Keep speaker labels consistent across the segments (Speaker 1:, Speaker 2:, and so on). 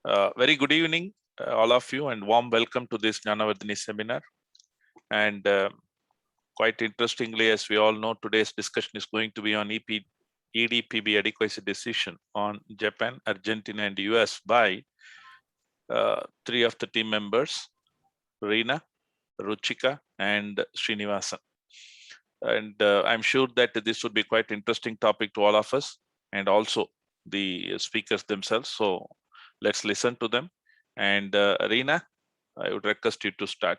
Speaker 1: Very good evening, all of you, and warm welcome to this Jnanavardhini seminar. And quite interestingly, as we all know, today's discussion is going to be on EDPB adequacy decision on Japan, Argentina, and US by three of the team members, Reena, Ruchika, and Srinivasan. And I'm sure that this would be quite interesting topic to all of us, and also the speakers themselves. So let's listen to them. And Reena, I would request you to start.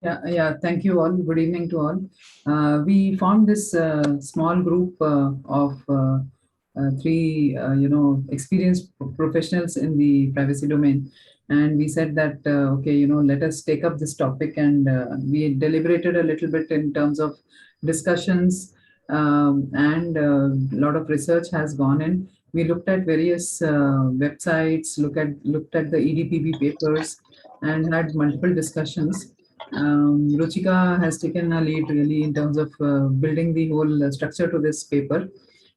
Speaker 2: Yeah. Thank you all. Good evening to all. We formed this small group of three, experienced professionals in the privacy domain, and we said that okay, let us take up this topic, and we deliberated a little bit in terms of discussions, and a lot of research has gone in. We looked at various websites, looked at the EDPB papers, and had multiple discussions. Ruchika has taken a lead really in terms of building the whole structure to this paper.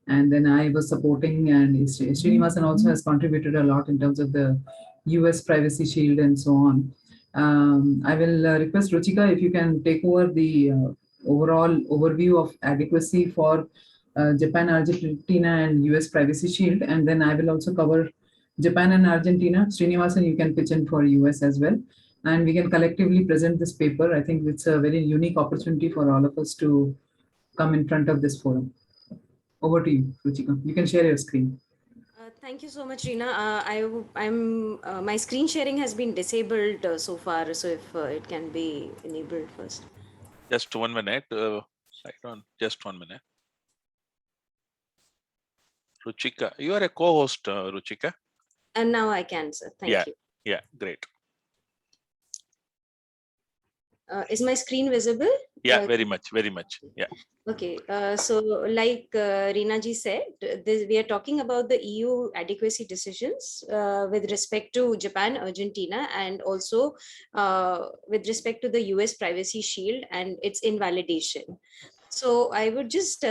Speaker 2: And then I was supporting, and Srinivasan also has contributed a lot in terms of the US Privacy Shield and so on. I will request Ruchika if you can take over the overall overview of adequacy for Japan, Argentina, and US Privacy Shield. And then I will also cover Japan and Argentina. Srinivasan, you can pitch in for US as well, and we can collectively present this paper. I think it's a very unique opportunity for all of us to come in front of this forum. Over to you, Ruchika. You can share your screen.
Speaker 3: Thank you so much, Reena. My screen sharing has been disabled so far, so if it can be enabled first.
Speaker 1: Just 1 minute. Just 1 minute. Ruchika, you are a co-host, Ruchika.
Speaker 3: And now I can, sir. Thank you.
Speaker 1: Yeah, great.
Speaker 3: Is my screen visible?
Speaker 1: Yeah, very much. Yeah.
Speaker 3: Okay, so like Reena ji said, we are talking about the EU adequacy decisions with respect to Japan, Argentina, and also with respect to the US Privacy Shield and its invalidation. So I would just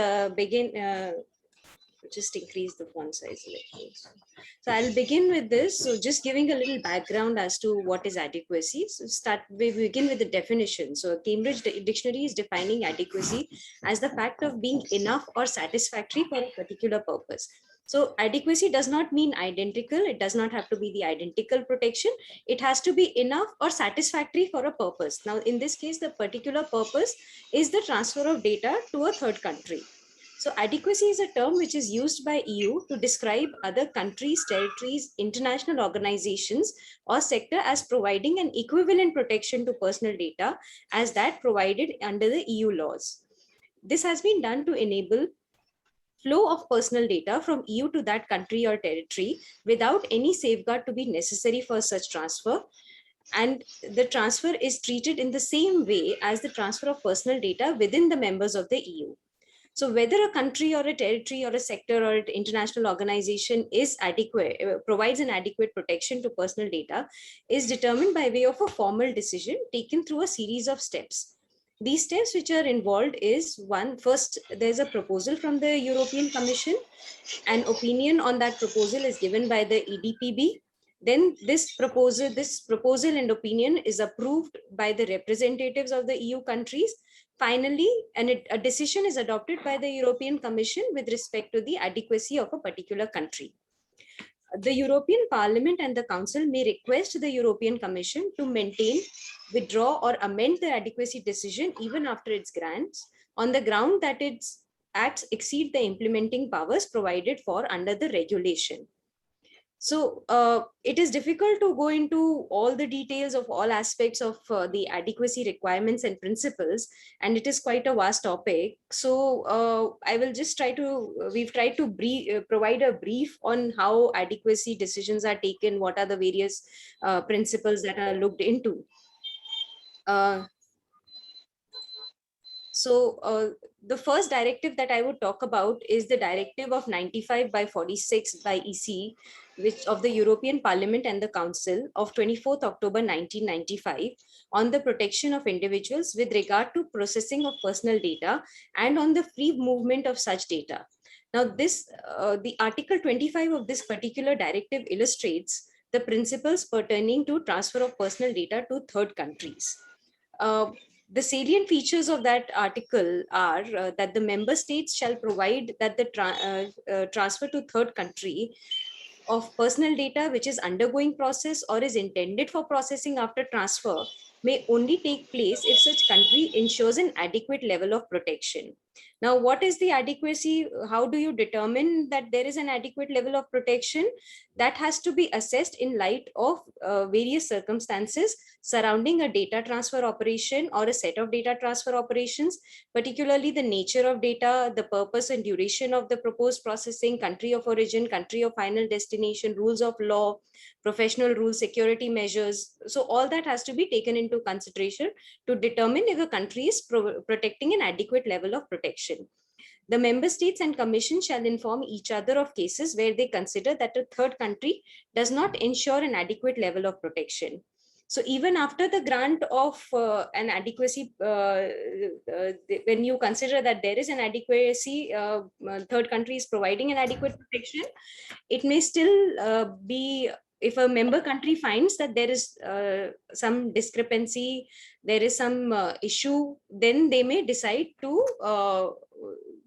Speaker 3: just increase the font size a little. So I'll begin with this. So just giving a little background as to what is adequacy. So we begin with the definition. So Cambridge Dictionary is defining adequacy as the fact of being enough or satisfactory for a particular purpose. So adequacy does not mean identical. It does not have to be the identical protection. It has to be enough or satisfactory for a purpose. Now, in this case, the particular purpose is the transfer of data to a third country. So adequacy is a term which is used by EU to describe other countries, territories, international organizations, or sector as providing an equivalent protection to personal data as that provided under the EU laws. This has been done to enable flow of personal data from EU to that country or territory without any safeguard to be necessary for such transfer. And the transfer is treated in the same way as the transfer of personal data within the members of the EU. So whether a country or a territory or a sector or an international organization is adequate, provides an adequate protection to personal data is determined by way of a formal decision taken through a series of steps. These steps which are involved is first, there's a proposal from the European Commission. An opinion on that proposal is given by the EDPB. Then this proposal and opinion is approved by the representatives of the EU countries. Finally, a decision is adopted by the European Commission with respect to the adequacy of a particular country. The European Parliament and the Council may request the European Commission to maintain, withdraw, or amend the adequacy decision even after its grants on the ground that its acts exceed the implementing powers provided for under the regulation. So it is difficult to go into all the details of all aspects of the adequacy requirements and principles, and it is quite a vast topic. So I will just we've tried to provide a brief on how adequacy decisions are taken, what are the various principles that are looked into. So the first directive that I would talk about is the directive of 95/46 by EC, which of the European Parliament and the Council of 24th October 1995 on the protection of individuals with regard to processing of personal data and on the free movement of such data. Now, the Article 25 of this particular directive illustrates the principles pertaining to transfer of personal data to third countries. The salient features of that article are that the member states shall provide that the transfer to third country of personal data which is undergoing process or is intended for processing after transfer may only take place if such country ensures an adequate level of protection. Now, what is the adequacy? How do you determine that there is an adequate level of protection? That has to be assessed in light of various circumstances surrounding a data transfer operation or a set of data transfer operations, particularly the nature of data, the purpose and duration of the proposed processing, country of origin, country of final destination, rules of law, professional rules, security measures. So all that has to be taken into consideration to determine if a country is protecting an adequate level of protection. The member states and commission shall inform each other of cases where they consider that a third country does not ensure an adequate level of protection. So even after the grant of an adequacy, when you consider that there is an adequacy, third country is providing an adequate protection, it may still be, if a member country finds that there is some discrepancy, there is some issue, then they may decide to,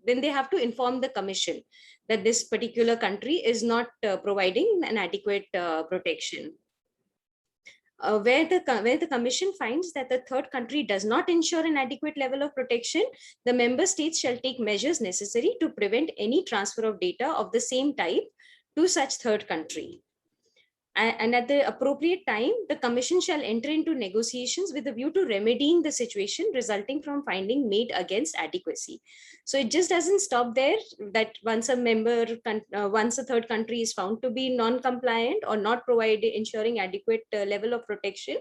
Speaker 3: then they have to inform the commission that this particular country is not providing an adequate protection. Where the commission finds that the third country does not ensure an adequate level of protection, the member states shall take measures necessary to prevent any transfer of data of the same type to such third country. And at the appropriate time, the commission shall enter into negotiations with a view to remedying the situation resulting from finding made against adequacy. So it just doesn't stop there, that once a third country is found to be non-compliant or not ensuring adequate level of protection,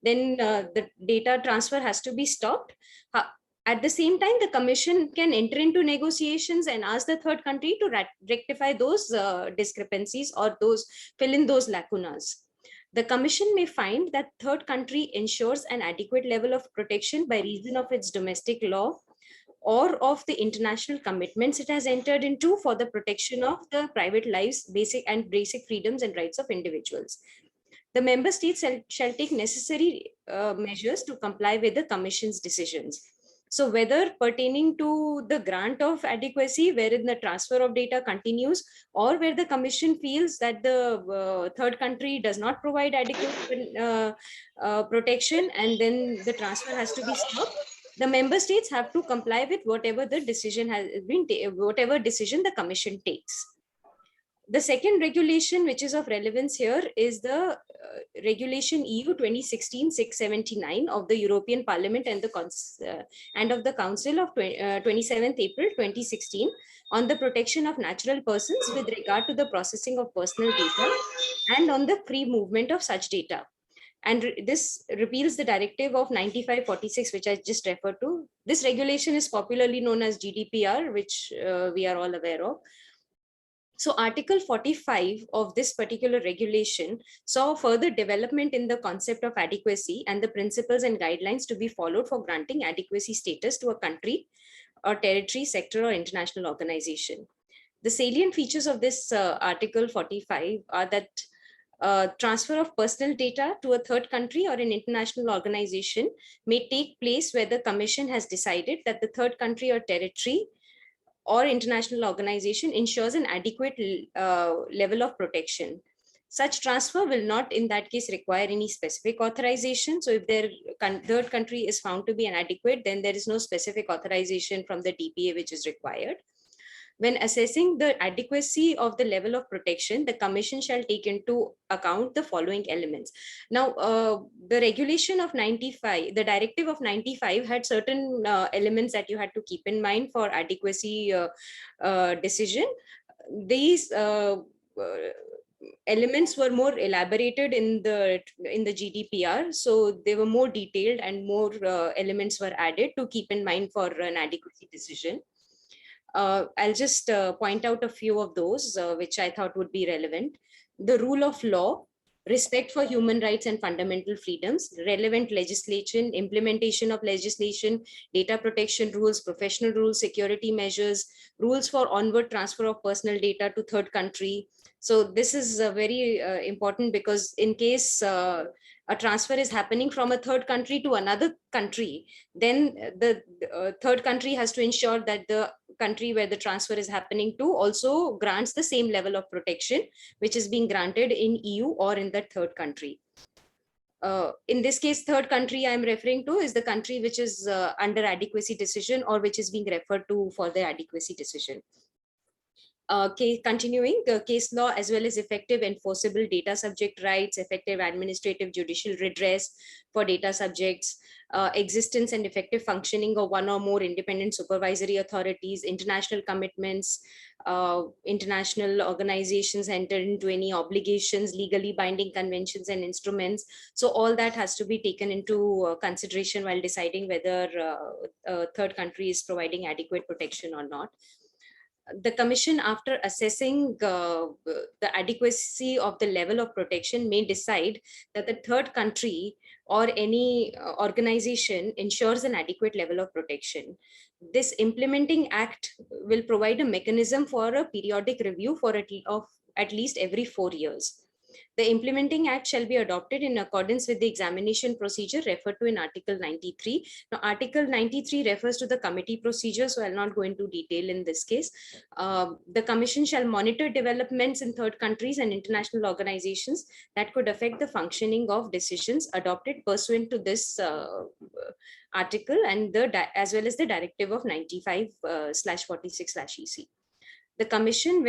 Speaker 3: then the data transfer has to be stopped. At the same time, the commission can enter into negotiations and ask the third country to rectify those discrepancies or fill in those lacunas. The commission may find that third country ensures an adequate level of protection by reason of its domestic law or of the international commitments it has entered into for the protection of the private lives, basic freedoms and rights of individuals. The member states shall take necessary measures to comply with the commission's decisions. So whether pertaining to the grant of adequacy, wherein the transfer of data continues, or where the commission feels that the third country does not provide adequate protection and then the transfer has to be stopped, the member states have to comply with whatever the decision has been, whatever decision the commission takes. The second regulation which is of relevance here is the regulation EU 2016-679 of the European Parliament and of the Council of 27th April 2016 on the protection of natural persons with regard to the processing of personal data and on the free movement of such data. And this repeals the directive of 95/46, which I just referred to. This regulation is popularly known as GDPR, which we are all aware of. So Article 45 of this particular regulation saw further development in the concept of adequacy and the principles and guidelines to be followed for granting adequacy status to a country or territory, sector, or international organization. The salient features of this Article 45 are that transfer of personal data to a third country or an international organization may take place where the Commission has decided that the third country or territory or international organization ensures an adequate level of protection. Such transfer will not in that case require any specific authorization. So if their third country is found to be inadequate, then there is no specific authorization from the DPA which is required. When assessing the adequacy of the level of protection, the Commission shall take into account the following elements. Now, the regulation of 95, the directive of 95 had certain elements that you had to keep in mind for adequacy decision. These elements were more elaborated in the GDPR, so they were more detailed and more elements were added to keep in mind for an adequacy decision. I'll just point out a few of those which I thought would be relevant. The rule of law. respect for human rights and fundamental freedoms, relevant legislation, implementation of legislation, data protection rules, professional rules, security measures, rules for onward transfer of personal data to third country. So this is very important, because in case a transfer is happening from a third country to another country, then the third country has to ensure that the country where the transfer is happening to also grants the same level of protection which is being granted in EU or in that third country. In this case, third country I'm referring to is the country which is under adequacy decision or which is being referred to for the adequacy decision. Continuing, case law as well as effective enforceable data subject rights, effective administrative judicial redress for data subjects, existence and effective functioning of one or more independent supervisory authorities, international commitments, international organizations enter into any obligations, legally binding conventions and instruments. So all that has to be taken into consideration while deciding whether a third country is providing adequate protection or not. The Commission, after assessing the adequacy of the level of protection, may decide that the third country or any organization ensures an adequate level of protection. This implementing act will provide a mechanism for a periodic review for at least every 4 years. The implementing act shall be adopted in accordance with the examination procedure referred to in Article 93. Now, Article 93 refers to the committee procedure, so I'll not go into detail in this case. The Commission shall monitor developments in third countries and international organizations that could affect the functioning of decisions adopted pursuant to this article and as well as the directive of 95/46/EC. The Commission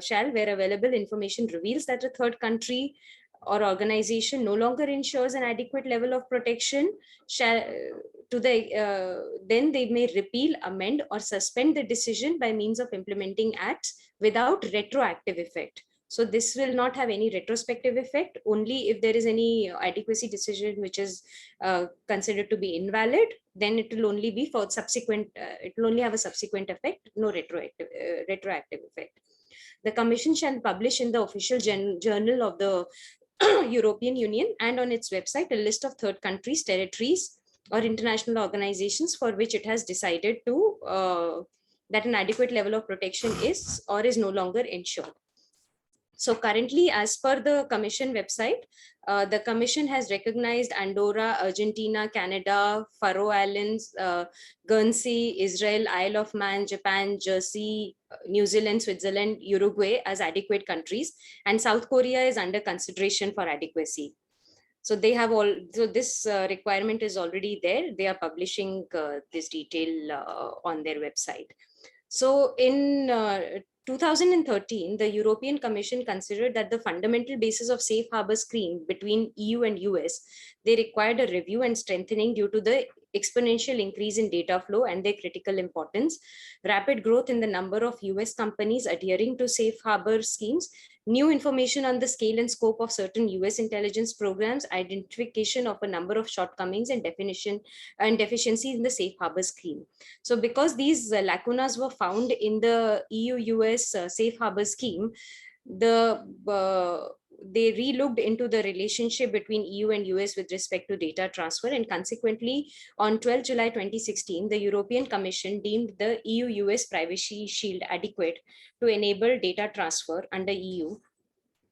Speaker 3: shall, where available information reveals that a third country or organization no longer ensures an adequate level of protection, then they may repeal, amend, or suspend the decision by means of implementing acts without retroactive effect. So this will not have any retrospective effect. Only if there is any adequacy decision which is considered to be invalid, then it will only be for subsequent, it will only have a subsequent effect, no retroactive effect. The Commission shall publish in the official journal of the European Union and on its website a list of third countries, territories, or international organizations for which it has decided to that an adequate level of protection is or is no longer ensured. So currently, as per the Commission website, the Commission has recognized Andorra, Argentina, Canada, Faroe Islands, Guernsey, Israel, Isle of Man, Japan, Jersey, New Zealand, Switzerland, Uruguay as adequate countries, and South Korea is under consideration for adequacy. So they have all, so this requirement is already there. They are publishing this detail on their website. So in 2013, the European Commission considered that the fundamental basis of safe harbor scheme between EU and US, they required a review and strengthening due to the exponential increase in data flow and their critical importance, rapid growth in the number of US companies adhering to safe harbor schemes, new information on the scale and scope of certain US intelligence programs, identification of a number of shortcomings and definition and deficiencies in the safe harbor scheme. So because these lacunas were found in the EU-US safe harbor scheme, they re-looked into the relationship between EU and US with respect to data transfer, and consequently on 12 July 2016, the European Commission deemed the EU-US Privacy Shield adequate to enable data transfer under EU.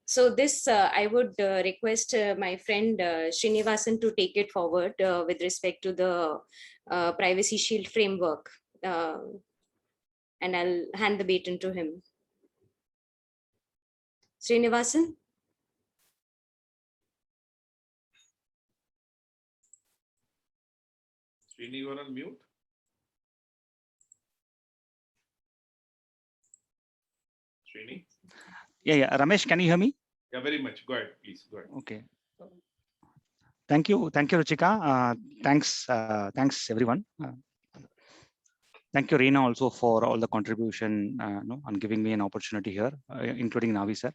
Speaker 3: So this, I would request my friend Srinivasan to take it forward with respect to the Privacy Shield framework. And I'll hand the baton to him. Srinivasan?
Speaker 1: Srini, you are on mute. Srini?
Speaker 4: Yeah. Ramesh, can you hear me?
Speaker 1: Yeah, very much. Go ahead, please. Go ahead.
Speaker 4: Okay. Thank you, Ruchika. Thanks, everyone. Thank you, Reena, also for all the contribution and giving me an opportunity here, including Navi sir.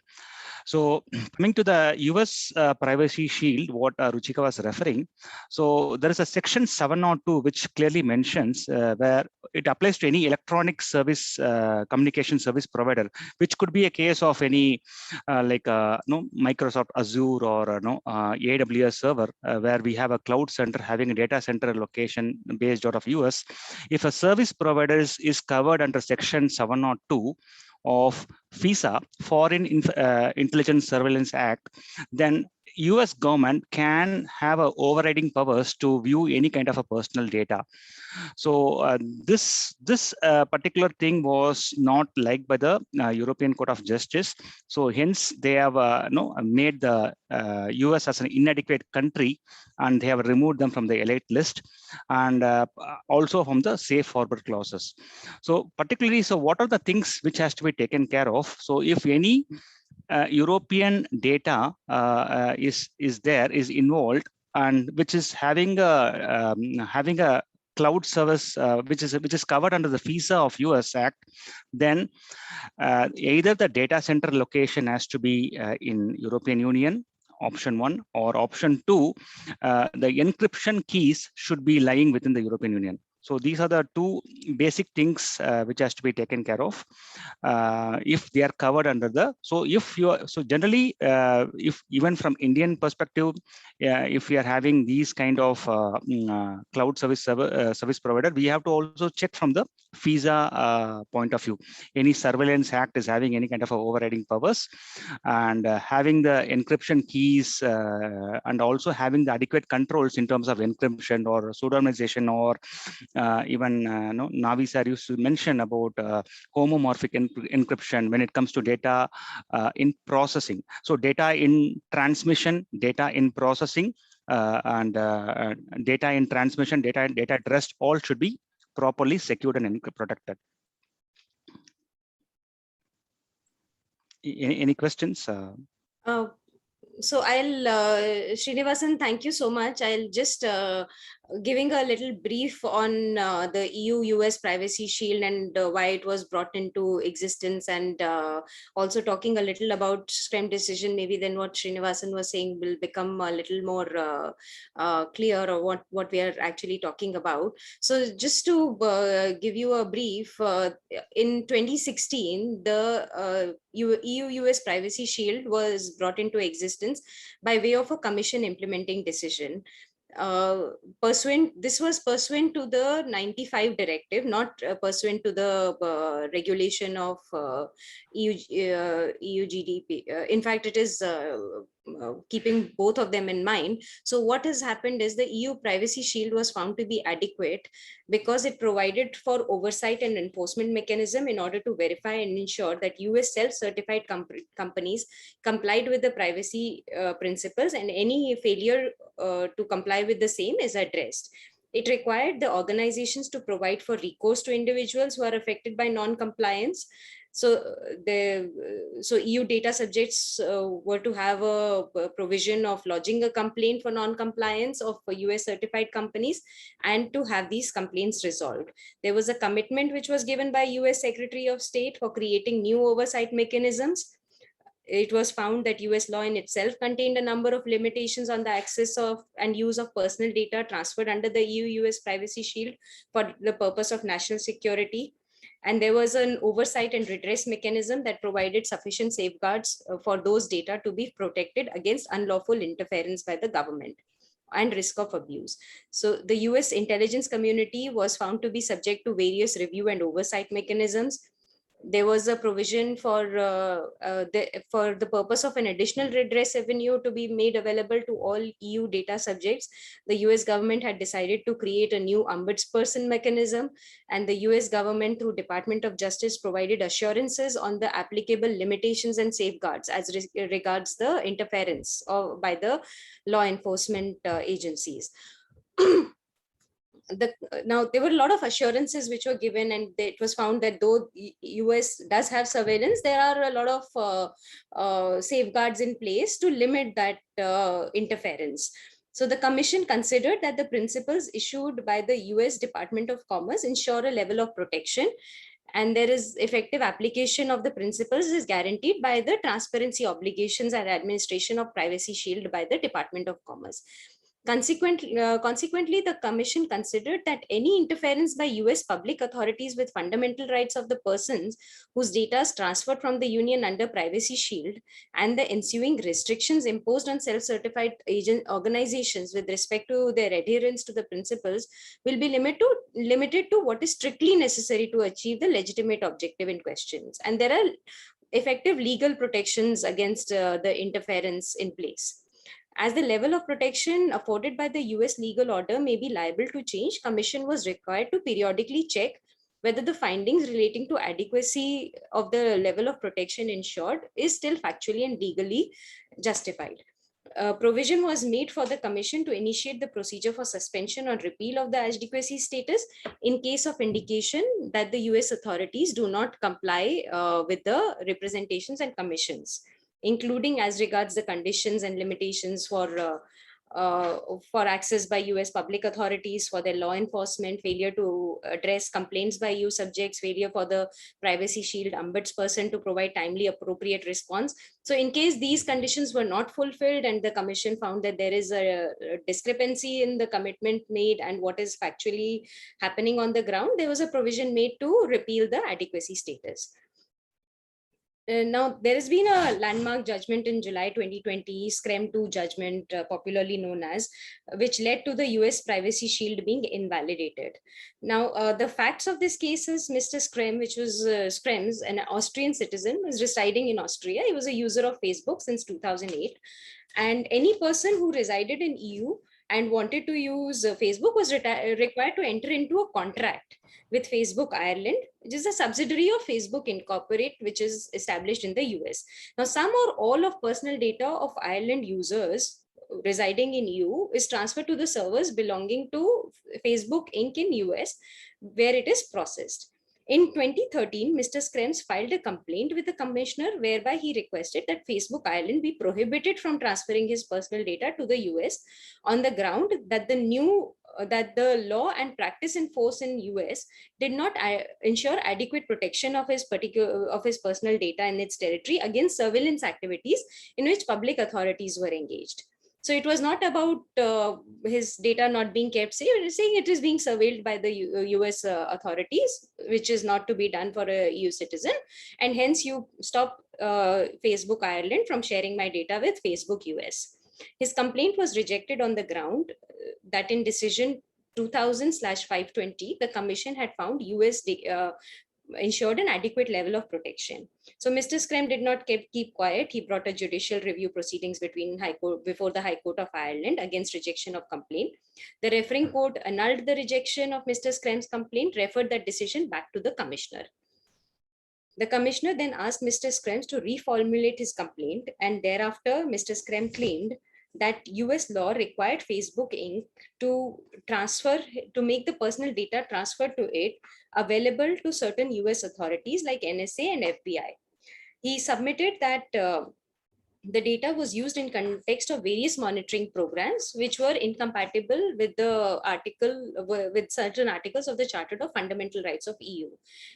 Speaker 4: So coming to the US Privacy Shield, what Ruchika was referring, so there is a section 702 which clearly mentions where it applies to any electronic service communication service provider, which could be a case of any Microsoft Azure or AWS server, where we have a cloud center having a data center location based out of US. If a service provider is covered under section 702 of FISA, Foreign Intelligence Surveillance Act, then US government can have overriding powers to view any kind of a personal data. So this particular thing was not liked by the European Court of Justice. So hence they have made the US as an inadequate country, and they have removed them from the elite list, and also from the safe harbor clauses. So particularly, so what are the things which has to be taken care of? So if any European data is involved, and which is having a cloud service which is covered under the FISA of US Act, then either the data center location has to be in European Union, option 1, or option 2, the encryption keys should be lying within the European Union. So these are the two basic things which has to be taken care of if they are covered under the. So if you are, so generally, if even from Indian perspective, if we are having these kind of cloud service provider, we have to also check from the FISA point of view. Any surveillance act is having any kind of overriding powers, and having the encryption keys and also having the adequate controls in terms of encryption or pseudonymization, or even Navi sir used to mention about homomorphic encryption when it comes to data in processing. So data in transmission, data in processing, and data in transmission, data at rest, all should be properly secured and protected. Any questions?
Speaker 3: So Srinivasan, thank you so much. I'll just giving a little brief on the EU-US Privacy Shield and why it was brought into existence, and also talking a little about SCREM decision. Maybe then what Srinivasan was saying will become a little more clear, or what we are actually talking about. So just to give you a brief, in 2016, the EU-US Privacy Shield was brought into existence by way of a Commission implementing decision. This was pursuant to the 95 directive, not pursuant to the regulation of EU GDP. In fact, it is keeping both of them in mind. So what has happened is the EU Privacy Shield was found to be adequate because it provided for oversight and enforcement mechanism in order to verify and ensure that US self-certified companies complied with the privacy principles, and any failure to comply with the same is addressed. It required the organizations to provide for recourse to individuals who are affected by non-compliance. So EU data subjects were to have a provision of lodging a complaint for non-compliance of US certified companies and to have these complaints resolved. There was a commitment which was given by US Secretary of State for creating new oversight mechanisms. It was found that US law in itself contained a number of limitations on the access of and use of personal data transferred under the EU-US Privacy Shield for the purpose of national security. And there was an oversight and redress mechanism that provided sufficient safeguards for those data to be protected against unlawful interference by the government and risk of abuse. So the US intelligence community was found to be subject to various review and oversight mechanisms. There was a provision for the purpose of an additional redress avenue to be made available to all EU data subjects. The US government had decided to create a new ombudsperson mechanism, and the US government through Department of Justice provided assurances on the applicable limitations and safeguards as regards the interference by the law enforcement agencies. Now there were a lot of assurances which were given, and it was found that though US does have surveillance, there are a lot of safeguards in place to limit that interference. So the Commission considered that the principles issued by the US Department of Commerce ensure a level of protection, And there is effective application of the principles is guaranteed by the transparency obligations and administration of Privacy Shield by the Department of Commerce. Consequently, the Commission considered that any interference by US public authorities with fundamental rights of the persons whose data is transferred from the Union under Privacy Shield and the ensuing restrictions imposed on self-certified agent organizations with respect to their adherence to the principles will be limited to what is strictly necessary to achieve the legitimate objective in questions. And there are effective legal protections against the interference in place. As the level of protection afforded by the US legal order may be liable to change, Commission was required to periodically check whether the findings relating to adequacy of the level of protection ensured is still factually and legally justified. Provision was made for the Commission to initiate the procedure for suspension or repeal of the adequacy status in case of indication that the US authorities do not comply with the representations and commissions, including as regards the conditions and limitations for access by US public authorities, for their law enforcement, failure to address complaints by EU subjects, failure for the Privacy Shield ombudsperson to provide timely appropriate response. So in case these conditions were not fulfilled and the Commission found that there is a discrepancy in the commitment made and what is factually happening on the ground, there was a provision made to repeal the adequacy status. Now, there has been a landmark judgment in July 2020, SCREM 2 judgment, popularly known as, which led to the US Privacy Shield being invalidated. Now, the facts of this case is Mr. SCREM, which was SCREMS, an Austrian citizen, was residing in Austria. He was a user of Facebook since 2008. And any person who resided in EU and wanted to use Facebook was required to enter into a contract with Facebook Ireland, which is a subsidiary of Facebook Incorporate, which is established in the US. Now, some or all of personal data of Ireland users residing in EU is transferred to the servers belonging to Facebook Inc. in US, where it is processed. In 2013, Mr. SCREMS filed a complaint with the commissioner whereby he requested that Facebook Ireland be prohibited from transferring his personal data to the US on the ground that the law and practice in force in US did not ensure adequate protection of his personal data in its territory against surveillance activities in which public authorities were engaged. So it was not about his data not being kept safe. It is saying it is being surveilled by the US authorities, which is not to be done for a EU citizen. And hence you stop Facebook Ireland from sharing my data with Facebook US. His complaint was rejected on the ground that in decision 2000/520, the Commission had found US ensured an adequate level of protection. So Mr. SCREM did not keep quiet. He brought a judicial review proceedings before the High Court of Ireland against rejection of complaint. The referring court annulled the rejection of Mr. SCREM's complaint, referred that decision back to the commissioner. The commissioner then asked Mr. SCREMS to reformulate his complaint, and thereafter Mr. SCREM claimed that US law required Facebook Inc. to make the personal data transferred to it available to certain US authorities like NSA and FBI. He submitted that the data was used in context of various monitoring programs, which were incompatible with with certain articles of the Charter of Fundamental Rights of EU,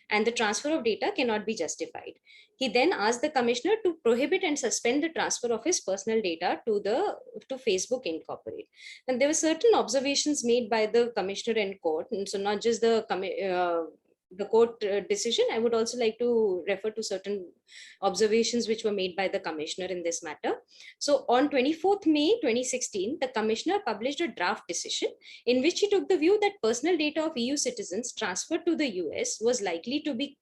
Speaker 3: and the transfer of data cannot be justified. He then asked the commissioner to prohibit and suspend the transfer of his personal data to Facebook Incorporate. And there were certain observations made by the commissioner in court, and so not just the court decision. I would also like to refer to certain observations which were made by the commissioner in this matter. So on 24th May 2016, the commissioner published a draft decision in which he took the view that personal data of EU citizens transferred to the US was likely to be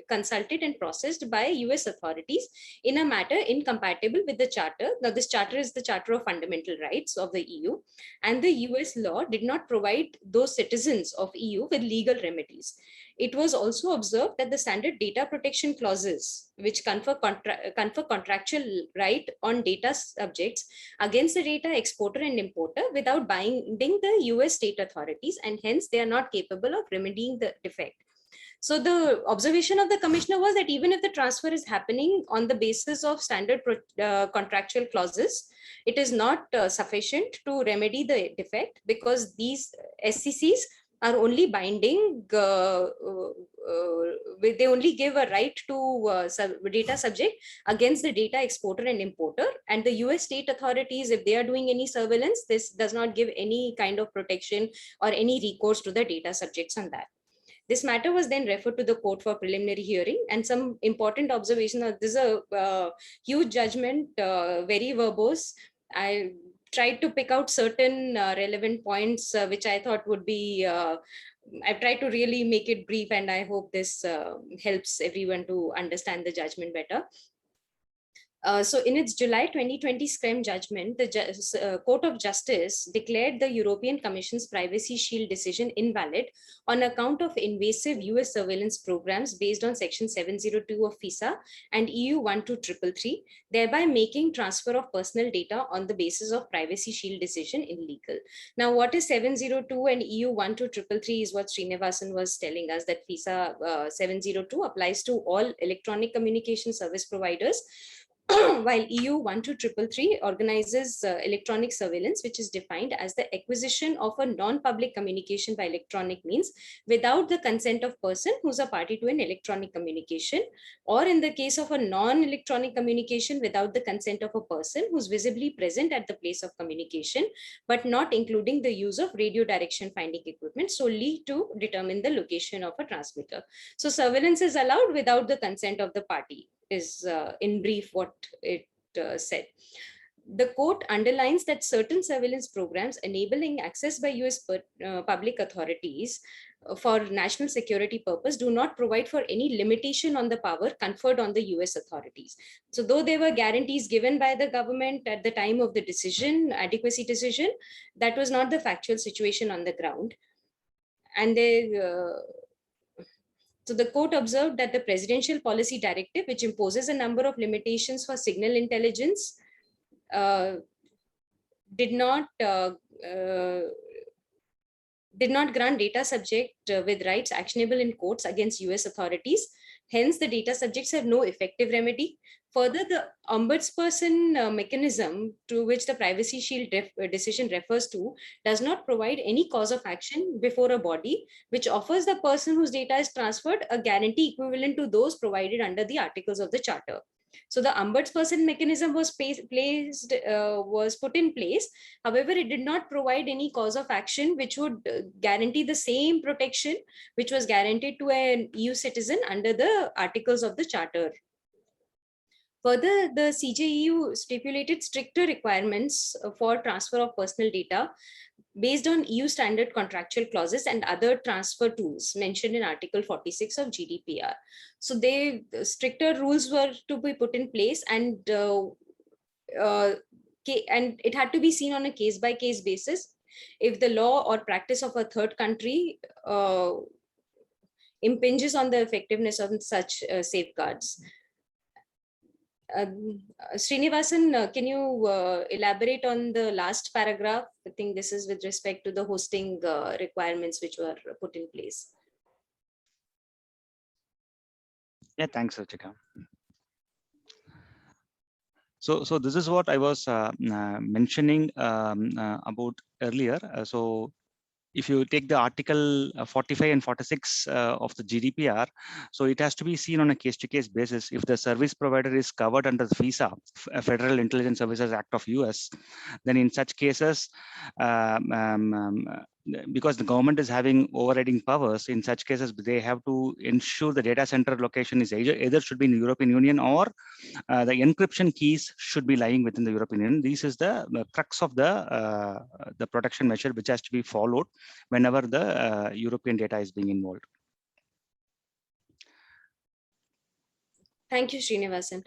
Speaker 3: consulted and processed by US authorities in a matter incompatible with the Charter. Now, this Charter is the Charter of Fundamental Rights of the EU, and the US law did not provide those citizens of EU with legal remedies. It was also observed that the standard data protection clauses, which confer contractual right on data subjects against the data exporter and importer without binding the US state authorities, and hence they are not capable of remedying the defect. So the observation of the commissioner was that even if the transfer is happening on the basis of standard contractual clauses, it is not sufficient to remedy the defect, because these SCCs are only binding, they only give a right to data subject against the data exporter and importer, and the US state authorities, if they are doing any surveillance, this does not give any kind of protection or any recourse to the data subjects on that. This matter was then referred to the court for preliminary hearing, and some important observation. This is a huge judgment, very verbose. I tried to pick out certain relevant points which I thought would be, I've tried to really make it brief, and I hope this helps everyone to understand the judgment better. So in its July 2020 Screm judgment, the Court of Justice declared the European Commission's Privacy Shield decision invalid on account of invasive US surveillance programs based on Section 702 of FISA and EU 12333, thereby making transfer of personal data on the basis of Privacy Shield decision illegal. Now, what is 702 and EU 12333 is what Srinivasan was telling us, that FISA 702 applies to all electronic communication service providers, while EU 12333 organizes electronic surveillance, which is defined as the acquisition of a non-public communication by electronic means without the consent of person who's a party to an electronic communication, or in the case of a non-electronic communication, without the consent of a person who's visibly present at the place of communication, but not including the use of radio direction finding equipment solely to determine the location of a transmitter. So surveillance is allowed without the consent of the party, is in brief what it said. The court underlines that certain surveillance programs enabling access by US public authorities for national security purpose do not provide for any limitation on the power conferred on the US authorities. So though there were guarantees given by the government at the time of the decision, adequacy decision, that was not the factual situation on the ground. And so the court observed that the presidential policy directive, which imposes a number of limitations for signal intelligence, did not grant data subject with rights actionable in courts against US authorities. Hence, the data subjects have no effective remedy. Further, the ombudsperson mechanism to which the Privacy Shield decision refers to does not provide any cause of action before a body, which offers the person whose data is transferred a guarantee equivalent to those provided under the articles of the Charter. So the ombudsperson mechanism was put in place. However, it did not provide any cause of action which would guarantee the same protection which was guaranteed to an EU citizen under the articles of the Charter. Further, the CJEU stipulated stricter requirements for transfer of personal data based on EU standard contractual clauses and other transfer tools mentioned in Article 46 of GDPR. So stricter rules were to be put in place, and it had to be seen on a case-by-case basis. If the law or practice of a third country impinges on the effectiveness of such safeguards. Srinivasan, can you elaborate on the last paragraph? I think this is with respect to the hosting requirements which were put in place.
Speaker 4: Yeah, thanks, Ruchika. So this is what I was mentioning about earlier. So if you take the Article 45 and 46 of the GDPR, so it has to be seen on a case-to-case basis. If the service provider is covered under the FISA, Federal Intelligence Services Act of US, then in such cases, because the government is having overriding powers, in such cases, they have to ensure the data center location is either should be in the European Union, or the encryption keys should be lying within the European Union. This is the crux of the protection measure which has to be followed whenever the European data is being involved.
Speaker 3: Thank you, Srinivasan.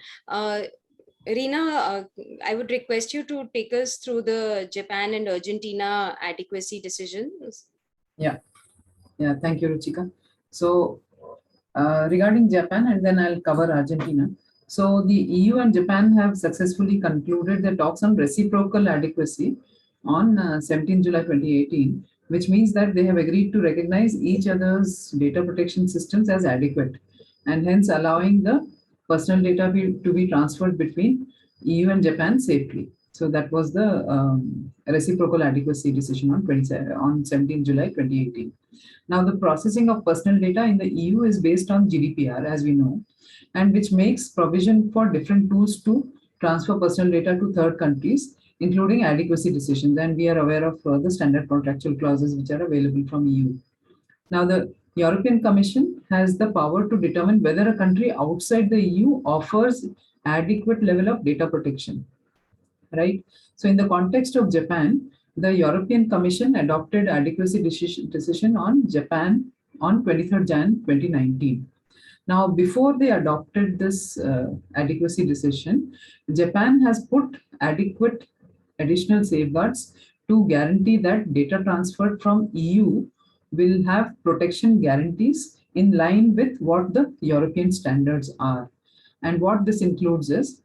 Speaker 3: Reena, I would request you to take us through the Japan and Argentina adequacy decisions.
Speaker 2: Yeah, thank you, Ruchika. So regarding Japan, and then I'll cover Argentina. So the EU and Japan have successfully concluded the talks on reciprocal adequacy on 17 July 2018, which means that they have agreed to recognize each other's data protection systems as adequate, and hence allowing the personal data to be transferred between EU and Japan safely. So that was the reciprocal adequacy decision on 17 July 2018. Now, the processing of personal data in the EU is based on GDPR, as we know, and which makes provision for different tools to transfer personal data to third countries, including adequacy decisions. And we are aware of the standard contractual clauses which are available from EU. Now, the European Commission has the power to determine whether a country outside the EU offers adequate level of data protection, right? So in the context of Japan, the European Commission adopted adequacy decision on Japan on 23rd Jan 2019. Now, before they adopted this adequacy decision, Japan has put adequate additional safeguards to guarantee that data transferred from EU will have protection guarantees in line with what the European standards are. And what this includes is,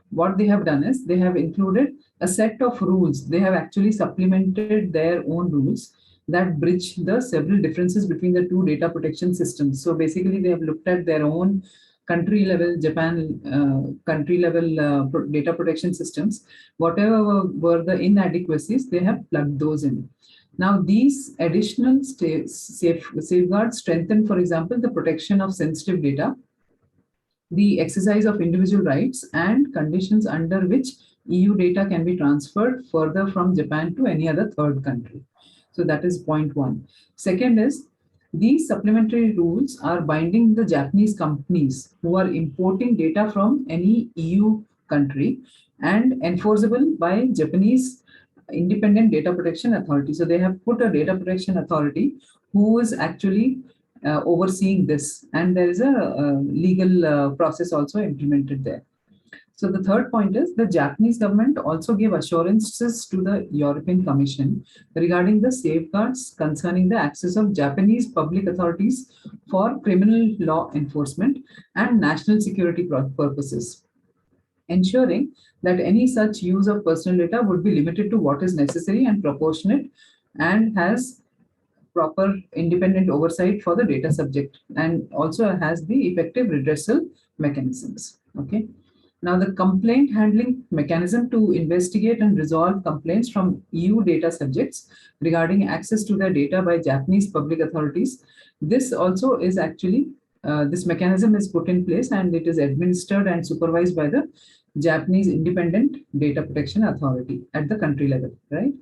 Speaker 2: what they have done is they have included a set of rules. They have actually supplemented their own rules that bridge the several differences between the two data protection systems. So basically, they have looked at their own country level, Japan country level data protection systems. Whatever were the inadequacies, they have plugged those in. Now, these additional safeguards strengthen, for example, the protection of sensitive data, the exercise of individual rights, and conditions under which EU data can be transferred further from Japan to any other third country. So that is point one. Second is, these supplementary rules are binding the Japanese companies who are importing data from any EU country and enforceable by Japanese Independent Data Protection Authority. So they have put a data protection authority who is actually overseeing this, and there is a legal process also implemented there. So the third point is, the Japanese government also gave assurances to the European Commission regarding the safeguards concerning the access of Japanese public authorities for criminal law enforcement and national security purposes, ensuring that any such use of personal data would be limited to what is necessary and proportionate and has proper independent oversight for the data subject, and also has the effective redressal mechanisms. Okay. Now, the complaint handling mechanism to investigate and resolve complaints from EU data subjects regarding access to their data by Japanese public authorities, this also is actually, this mechanism is put in place and it is administered and supervised by the Japanese Independent Data Protection Authority at the country level, right?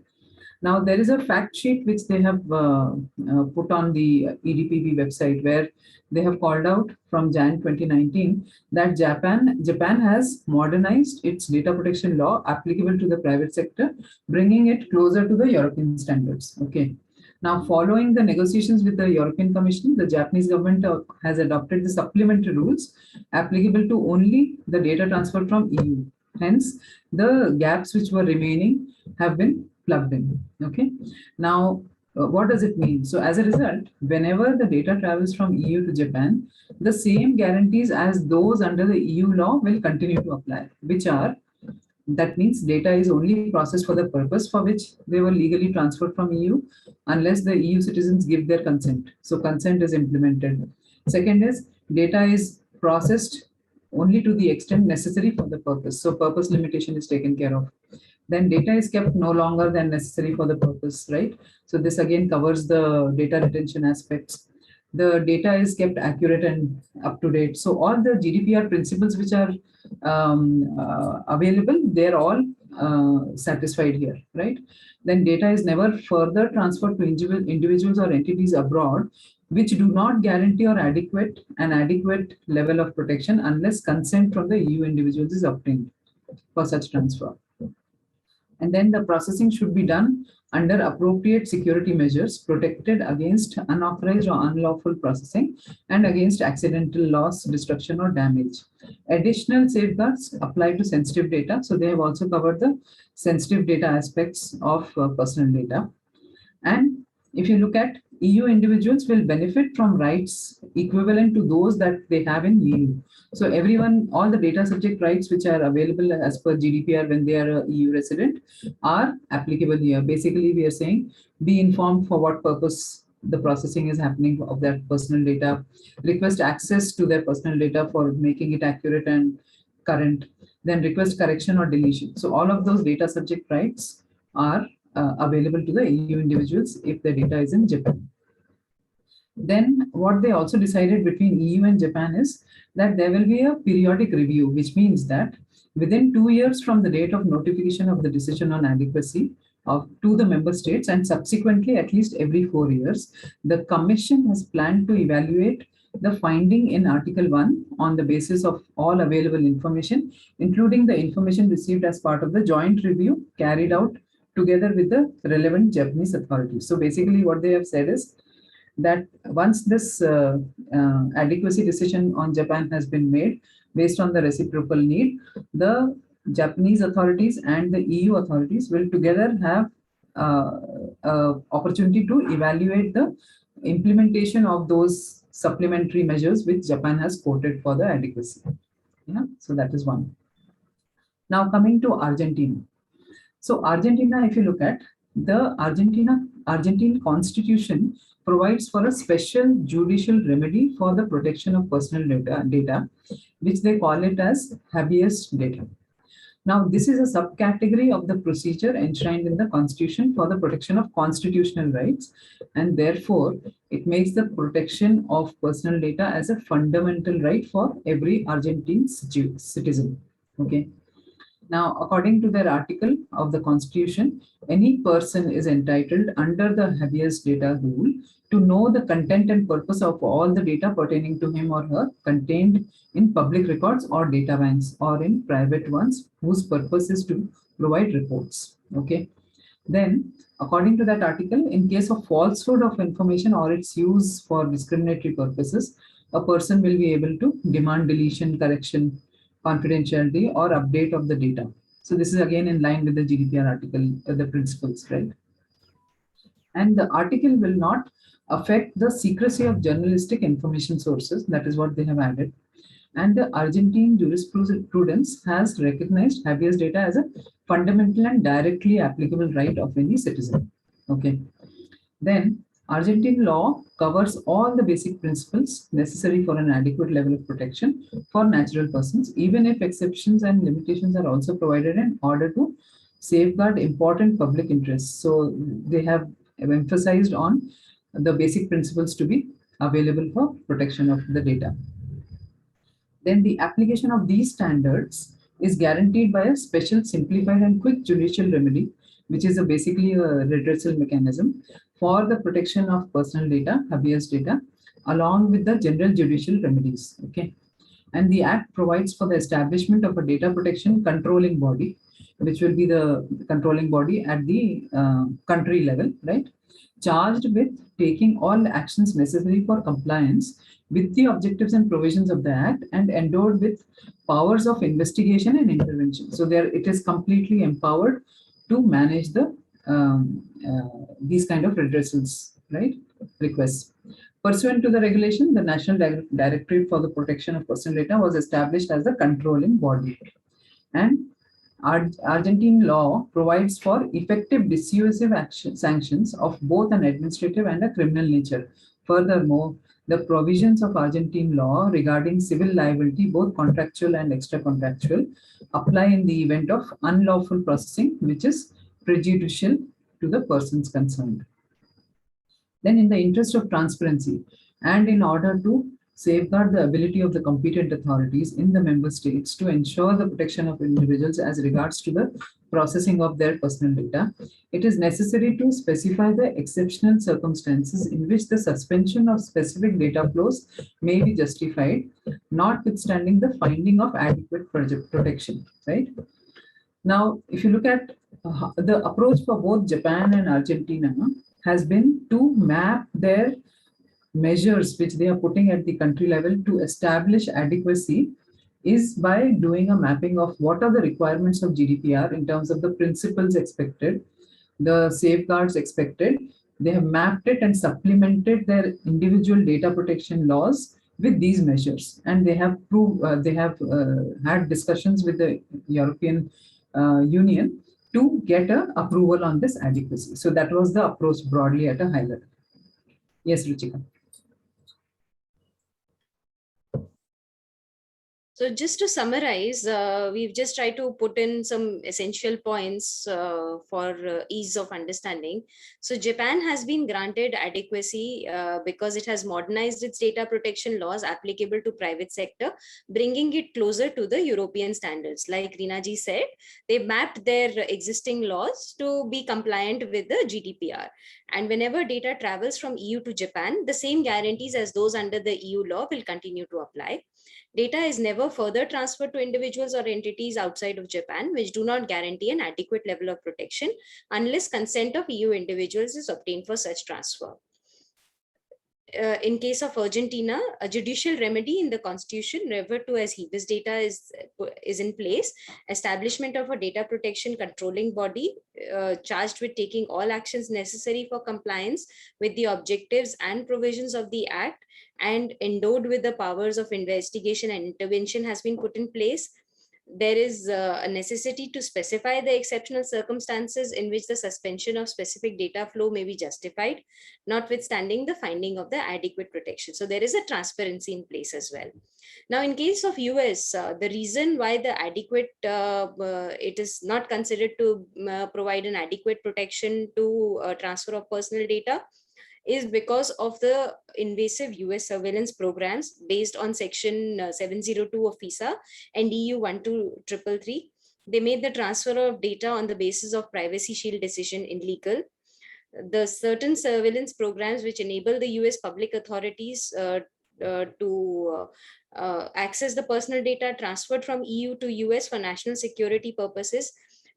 Speaker 2: Now, there is a fact sheet which they have put on the EDPB website, where they have called out from Jan 2019 that Japan has modernized its data protection law applicable to the private sector, bringing it closer to the European standards. Okay. Now, following the negotiations with the European Commission, the Japanese government has adopted the supplementary rules applicable to only the data transfer from EU. Hence, the gaps which were remaining have been plugged in. Okay. Now, what does it mean? So as a result, whenever the data travels from EU to Japan, the same guarantees as those under the EU law will continue to apply, which are, that means data is only processed for the purpose for which they were legally transferred from EU, unless the EU citizens give their consent. So consent is implemented. Second is, data is processed only to the extent necessary for the purpose. So purpose limitation is taken care of. Then data is kept no longer than necessary for the purpose, right? So this again covers the data retention aspects. The data is kept accurate and up to date. So all the GDPR principles which are available, they're all satisfied here, right? Then data is never further transferred to individuals or entities abroad which do not guarantee or an adequate level of protection unless consent from the EU individuals is obtained for such transfer. And then the processing should be done under appropriate security measures, protected against unauthorized or unlawful processing and against accidental loss, destruction, or damage. Additional safeguards apply to sensitive data. So they have also covered the sensitive data aspects of personal data. And if you look at, EU individuals will benefit from rights equivalent to those that they have in EU. So everyone, all the data subject rights which are available as per GDPR when they are a EU resident are applicable here. Basically, we are saying, be informed for what purpose the processing is happening of their personal data, request access to their personal data for making it accurate and current, then request correction or deletion. So all of those data subject rights are available to the EU individuals if the data is in Japan. Then what they also decided between EU and Japan is that there will be a periodic review, which means that within 2 years from the date of notification of the decision on adequacy to the member states, and subsequently at least every 4 years, the Commission has planned to evaluate the finding in Article 1 on the basis of all available information, including the information received as part of the joint review carried out together with the relevant Japanese authorities. So basically what they have said is that once this adequacy decision on Japan has been made based on the reciprocal need, the Japanese authorities and the EU authorities will together have opportunity to evaluate the implementation of those supplementary measures which Japan has quoted for the adequacy. Yeah, so that is one. Now coming to Argentina. So Argentina, if you look at the Argentine constitution provides for a special judicial remedy for the protection of personal data, which they call it as habeas data. Now, this is a subcategory of the procedure enshrined in the Constitution for the protection of constitutional rights, and therefore it makes the protection of personal data as a fundamental right for every Argentine citizen. Okay. Now, according to their article of the Constitution, any person is entitled under the habeas data rule to know the content and purpose of all the data pertaining to him or her contained in public records or data banks or in private ones whose purpose is to provide reports. Okay. Then, according to that article, in case of falsehood of information or its use for discriminatory purposes, a person will be able to demand deletion, correction, confidentiality, or update of the data. So this is again in line with the GDPR article, the principles, right? And the article will not affect the secrecy of journalistic information sources. That is what they have added. And the Argentine jurisprudence has recognized habeas data as a fundamental and directly applicable right of any citizen. Okay. Then Argentine law covers all the basic principles necessary for an adequate level of protection for natural persons, even if exceptions and limitations are also provided in order to safeguard important public interests. So they have emphasized on the basic principles to be available for protection of the data. Then the application of these standards is guaranteed by a special simplified and quick judicial remedy, which is basically a redressal mechanism for the protection of personal data, habeas data, along with the general judicial remedies. Okay. And the Act provides for the establishment of a data protection controlling body, which will be the controlling body at the country level, right? Charged with taking all actions necessary for compliance with the objectives and provisions of the Act and endowed with powers of investigation and intervention. So there it is completely empowered to manage the these kind of redressals, right? Requests. Pursuant to the regulation, the National Directorate for the Protection of Personal Data was established as the controlling body. And Argentine law provides for effective dissuasive sanctions of both an administrative and a criminal nature. Furthermore, the provisions of Argentine law regarding civil liability, both contractual and extra-contractual, apply in the event of unlawful processing, which is prejudicial to the persons concerned. Then, in the interest of transparency and in order to safeguard the ability of the competent authorities in the member states to ensure the protection of individuals as regards to the processing of their personal data, it is necessary to specify the exceptional circumstances in which the suspension of specific data flows may be justified, notwithstanding the finding of adequate protection, right? Now, if you look at the approach for both Japan and Argentina has been to map their measures which they are putting at the country level to establish adequacy is by doing a mapping of what are the requirements of GDPR in terms of the principles expected, the safeguards expected. They have mapped it and supplemented their individual data protection laws with these measures, and they have had discussions with the European Union to get an approval on this adequacy. So that was the approach broadly at a high level. Yes, Ruchika.
Speaker 3: So just to summarize, we've just tried to put in some essential points for ease of understanding. So Japan has been granted adequacy because it has modernized its data protection laws applicable to private sector, bringing it closer to the European standards. Like Rinaji said, they mapped their existing laws to be compliant with the GDPR. And whenever data travels from EU to Japan, the same guarantees as those under the EU law will continue to apply. Data is never further transferred to individuals or entities outside of Japan, which do not guarantee an adequate level of protection unless consent of EU individuals is obtained for such transfer. In case of Argentina, a judicial remedy in the constitution referred to as habeas data is in place. Establishment of a data protection controlling body charged with taking all actions necessary for compliance with the objectives and provisions of the Act and endowed with the powers of investigation and intervention has been put in place. There is a necessity to specify the exceptional circumstances in which the suspension of specific data flow may be justified, notwithstanding the finding of the adequate protection. So there is a transparency in place as well. Now, in case of US, the reason why the adequate, it is not considered to provide an adequate protection to transfer of personal data is because of the invasive US surveillance programs based on Section 702 of FISA and EU 12333. They made the transfer of data on the basis of Privacy Shield decision illegal. The certain surveillance programs which enable the US public authorities to access the personal data transferred from EU to US for national security purposes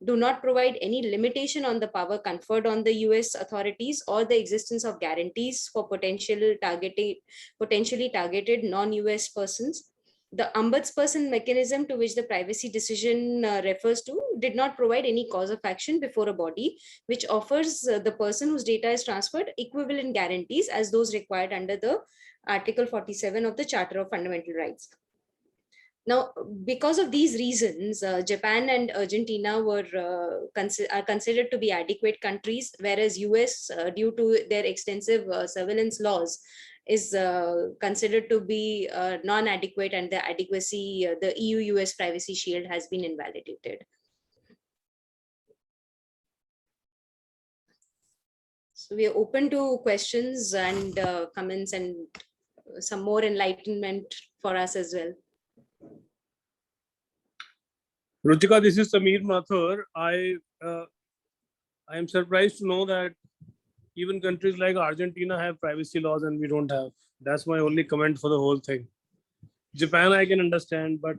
Speaker 3: do not provide any limitation on the power conferred on the US authorities or the existence of guarantees for potentially targeted non-US persons. The ombudsperson mechanism to which the privacy decision refers to did not provide any cause of action before a body, which offers the person whose data is transferred equivalent guarantees as those required under the Article 47 of the Charter of Fundamental Rights. Now, because of these reasons, Japan and Argentina are considered to be adequate countries, whereas US, due to their extensive surveillance laws, is considered to be non-adequate, and the adequacy, the EU-US Privacy Shield has been invalidated. So we are open to questions and comments and some more enlightenment for us as well.
Speaker 5: Ruchika, this is Samir Mathur. I am surprised to know that even countries like Argentina have privacy laws and we don't have. That's my only comment for the whole thing. Japan, I can understand, but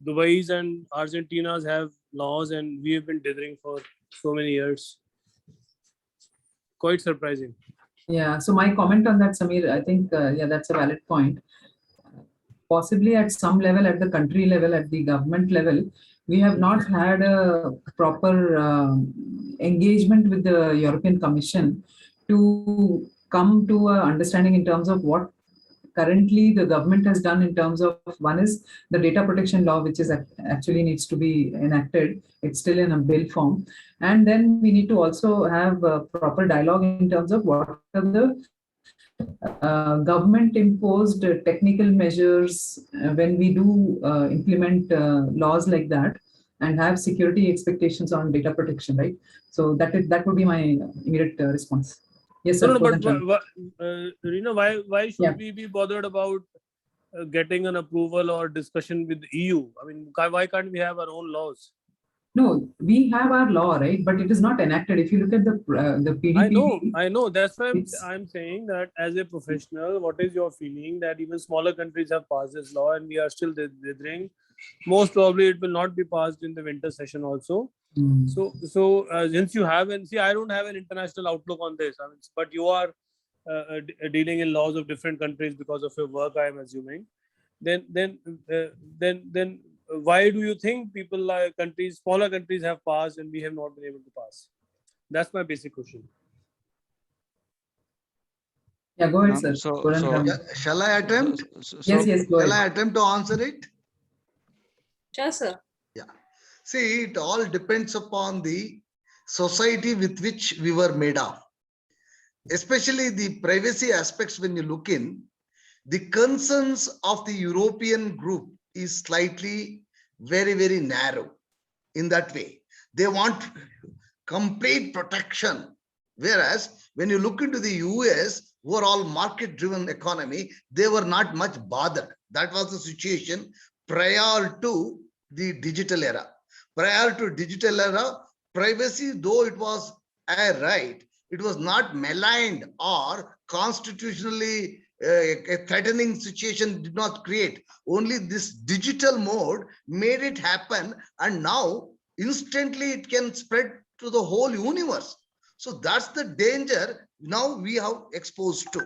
Speaker 5: Dubai's and Argentina's have laws and we have been dithering for so many years. Quite surprising.
Speaker 2: Yeah, so my comment on that, Samir, I think, yeah, that's a valid point. Possibly at some level, at the country level, at the government level, we have not had a proper engagement with the European Commission to come to an understanding in terms of what currently the government has done in terms of, one is the data protection law, which is actually needs to be enacted. It's still in a bill form. And then we need to also have a proper dialogue in terms of what are the government imposed technical measures when we do implement laws like that and have security expectations on data protection, right? So that would be my immediate response. Yes, sir.
Speaker 5: No, but Reena, why should we be bothered about getting an approval or discussion with EU? I mean, why can't we have our own laws?
Speaker 2: No, we have our law, right? But it is not enacted. If you look at the PDP,
Speaker 5: I know. That's why I'm saying that as a professional, what is your feeling that even smaller countries have passed this law and we are still dithering? Most probably it will not be passed in the winter session also. So since you haven't, see, I don't have an international outlook on this, I mean, but you are dealing in laws of different countries because of your work, I am assuming. Then why do you think people like smaller countries have passed and we have not been able to pass? That's my basic question.
Speaker 2: Yeah, go ahead, sir.
Speaker 6: Shall I attempt?
Speaker 2: Yes, go ahead.
Speaker 6: Shall I attempt to answer it?
Speaker 3: Sure, sir.
Speaker 6: Yeah. See, it all depends upon the society with which we were made of. Especially the privacy aspects when you look in, the concerns of the European group is slightly very, very narrow in that way. They want complete protection. Whereas when you look into the US, who are all market-driven economy, they were not much bothered. That was the situation prior to the digital era. Prior to digital era, privacy, though it was a right, it was not maligned or constitutionally a threatening situation did not create. Only this digital mode made it happen, and now instantly it can spread to the whole universe. So that's the danger now we have exposed to.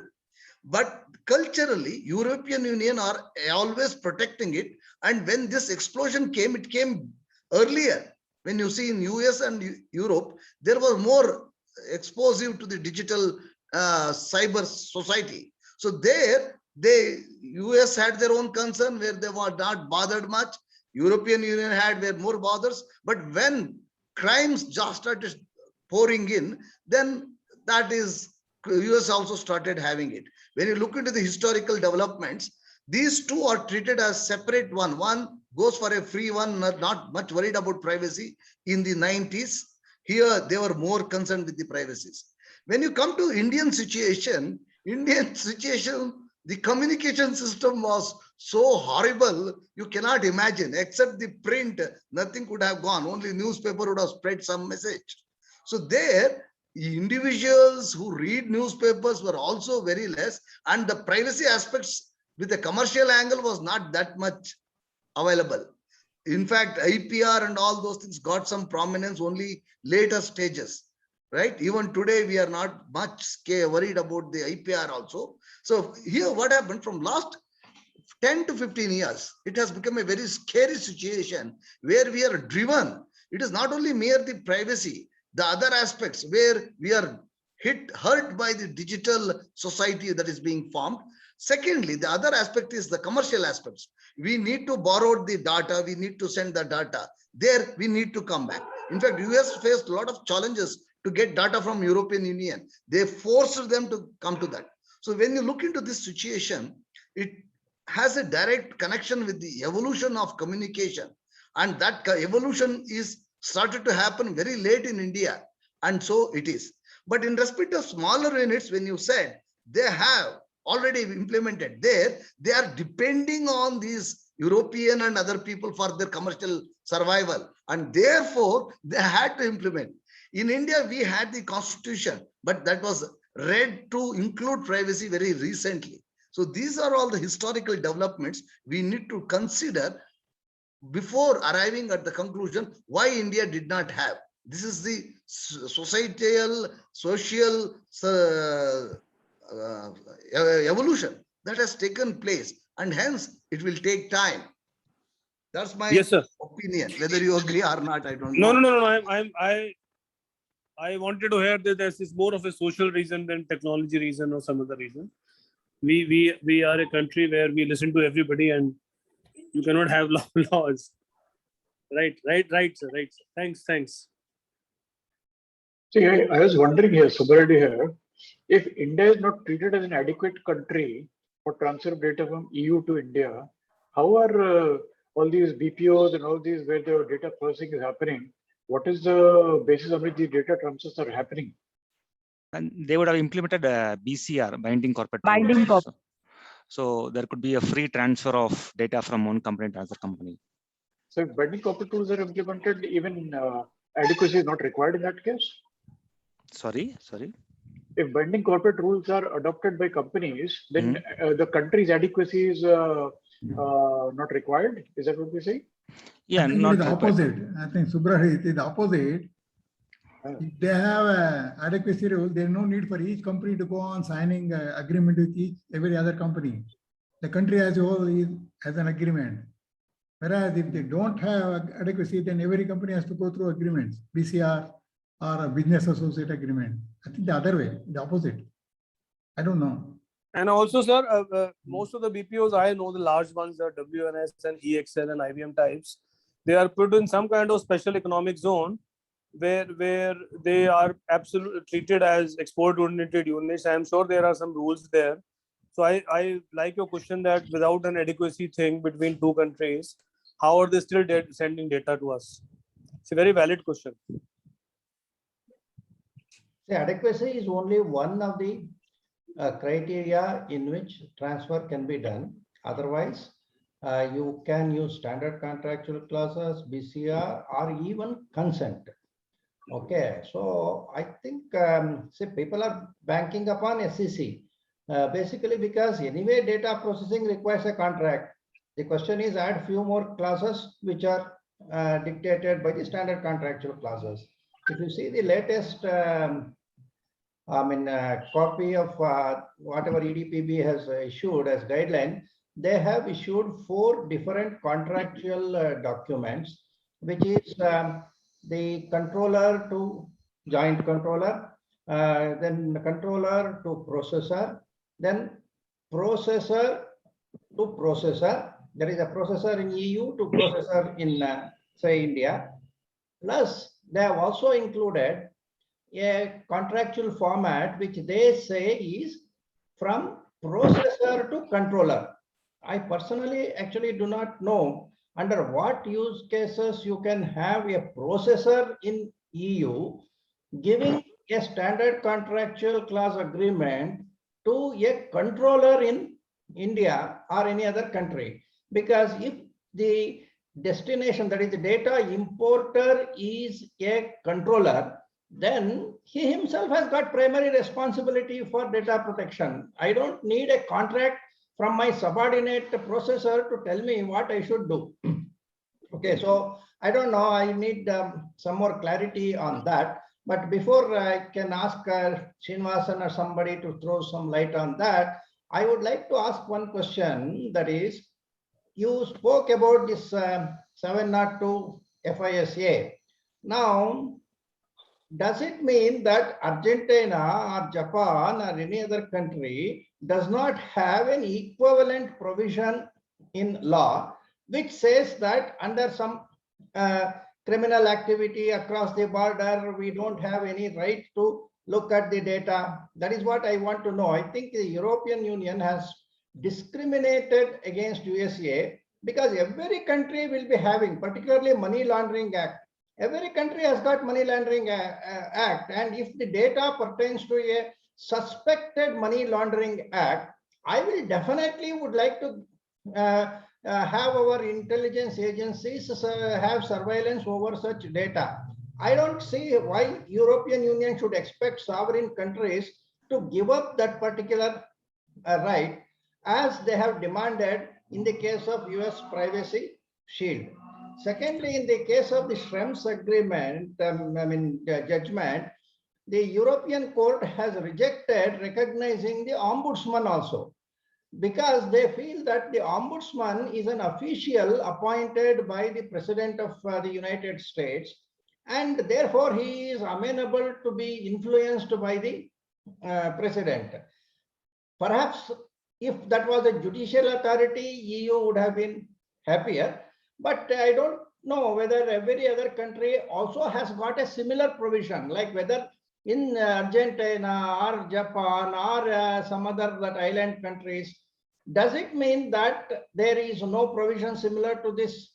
Speaker 6: But culturally, European Union are always protecting it. And when this explosion came, it came earlier. When you see in US and Europe, there was more exposure to the digital cyber society. So there, US had their own concern where they were not bothered much. European Union had where more bothers. But when crimes just started pouring in, then that is US also started having it. When you look into the historical developments, these two are treated as separate one. One goes for a free one, not much worried about privacy. In the 90s, here they were more concerned with the privacies. When you come to Indian situation, the communication system was so horrible, you cannot imagine. Except the print, nothing could have gone. Only newspaper would have spread some message. So there, individuals who read newspapers were also very less, and the privacy aspects with a commercial angle was not that much available. In fact, IPR and all those things got some prominence only later stages, right? Even today, we are not much worried about the IPR also. So here, what happened from last 10 to 15 years, it has become a very scary situation where we are driven. It is not only mere the privacy, the other aspects where we are hurt by the digital society that is being formed. Secondly, the other aspect is the commercial aspects. We need to borrow the data. We need to send the data. There, we need to come back. In fact, US faced a lot of challenges to get data from European Union. They forced them to come to that. So when you look into this situation, it has a direct connection with the evolution of communication. And that evolution is started to happen very late in India. And so it is. But in respect of smaller units, when you said they have already implemented there, they are depending on these European and other people for their commercial survival. And therefore, they had to implement. In India, we had the constitution, but that was read to include privacy very recently. So these are all the historical developments we need to consider before arriving at the conclusion why India did not have. This is the societal, social evolution that has taken place, and hence it will take time. That's my opinion. Whether you agree or not, I don't know.
Speaker 5: No. I wanted to hear that this is more of a social reason than technology reason or some other reason. We are a country where we listen to everybody, and you cannot have laws. Right, sir. Thanks.
Speaker 7: See, I was wondering here, Subbareddy here, if India is not treated as an adequate country for transfer of data from EU to India, how are all these BPOs and all these where the data processing is happening? What is the basis on which the data transfers are happening?
Speaker 4: And they would have implemented BCR, binding corporate
Speaker 8: Binding
Speaker 4: rules. So there could be a free transfer of data from one company to another company.
Speaker 7: So if binding corporate rules are implemented, even adequacy is not required in that case?
Speaker 4: Sorry.
Speaker 7: If binding corporate rules are adopted by companies, then the country's adequacy is not required. Is that what we say?
Speaker 4: Yeah,
Speaker 9: not the opposite. I think Subbareddy, it is the opposite. If they have adequacy rule, there is no need for each company to go on signing agreement with every other company. The country as a whole has an agreement. Whereas if they don't have adequacy, then every company has to go through agreements, BCR or a business associate agreement. I think the other way, the opposite. I don't know.
Speaker 5: And also, sir, most of the BPOs I know, the large ones are WNS and EXL and IBM types. They are put in some kind of special economic zone where they are absolutely treated as export-oriented units. I am sure there are some rules there So I like your question that without an adequacy thing between two countries, how are they still sending data to us? It's a very valid question.
Speaker 8: See, adequacy is only one of the criteria in which transfer can be done. Otherwise, you can use standard contractual clauses, BCR, or even consent. Okay, so I think see, people are banking upon SEC basically because anyway data processing requires a contract. The question is add few more clauses which are dictated by the standard contractual clauses. If you see the latest copy of whatever EDPB has issued as guideline, they have issued 4 different contractual documents, which is the controller to joint controller, then controller to processor, then processor to processor. There is a processor in EU to processor in say India. Plus, they have also included a contractual format which they say is from processor to controller. I personally actually do not know under what use cases you can have a processor in EU giving a standard contractual clause agreement to a controller in India or any other country. Because if the destination, that is the data importer, is a controller, then he himself has got primary responsibility for data protection. I don't need a contract from my subordinate processor to tell me what I should do. Okay, so I don't know, I need some more clarity on that. But before I can ask Srinivasan or somebody to throw some light on that, I would like to ask one question, that is, you spoke about this 702 FISA. Now, does it mean that Argentina or Japan or any other country does not have an equivalent provision in law which says that under some criminal activity across the border, we don't have any right to look at the data? That is what I want to know. I think the European Union has discriminated against USA because every country will be having, particularly Money Laundering Act. Every country has got Money Laundering Act, and if the data pertains to a suspected Money Laundering Act, I will definitely would like to have our intelligence agencies have surveillance over such data. I don't see why European Union should expect sovereign countries to give up that particular right as they have demanded in the case of US Privacy Shield. Secondly, in the case of the Schrems agreement, judgment, the European Court has rejected recognizing the Ombudsman also, because they feel that the Ombudsman is an official appointed by the President of the United States, and therefore he is amenable to be influenced by the President. Perhaps if that was a judicial authority, EU would have been happier. But I don't know whether every other country also has got a similar provision, like whether in Argentina or Japan or some other island countries. Does it mean that there is no provision similar to this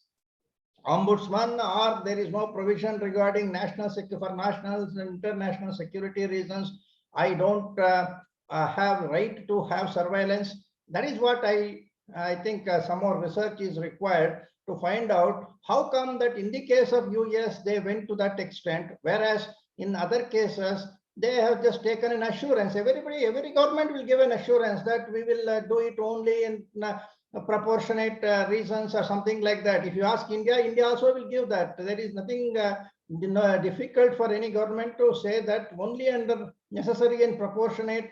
Speaker 8: Ombudsman, or there is no provision regarding national security for national and international security reasons? I don't have right to have surveillance. That is what I think some more research is required to find out how come that in the case of US, they went to that extent, whereas in other cases, they have just taken an assurance. Every government will give an assurance that we will do it only in proportionate reasons or something like that. If you ask India, India also will give that. There is nothing difficult for any government to say that only under necessary and proportionate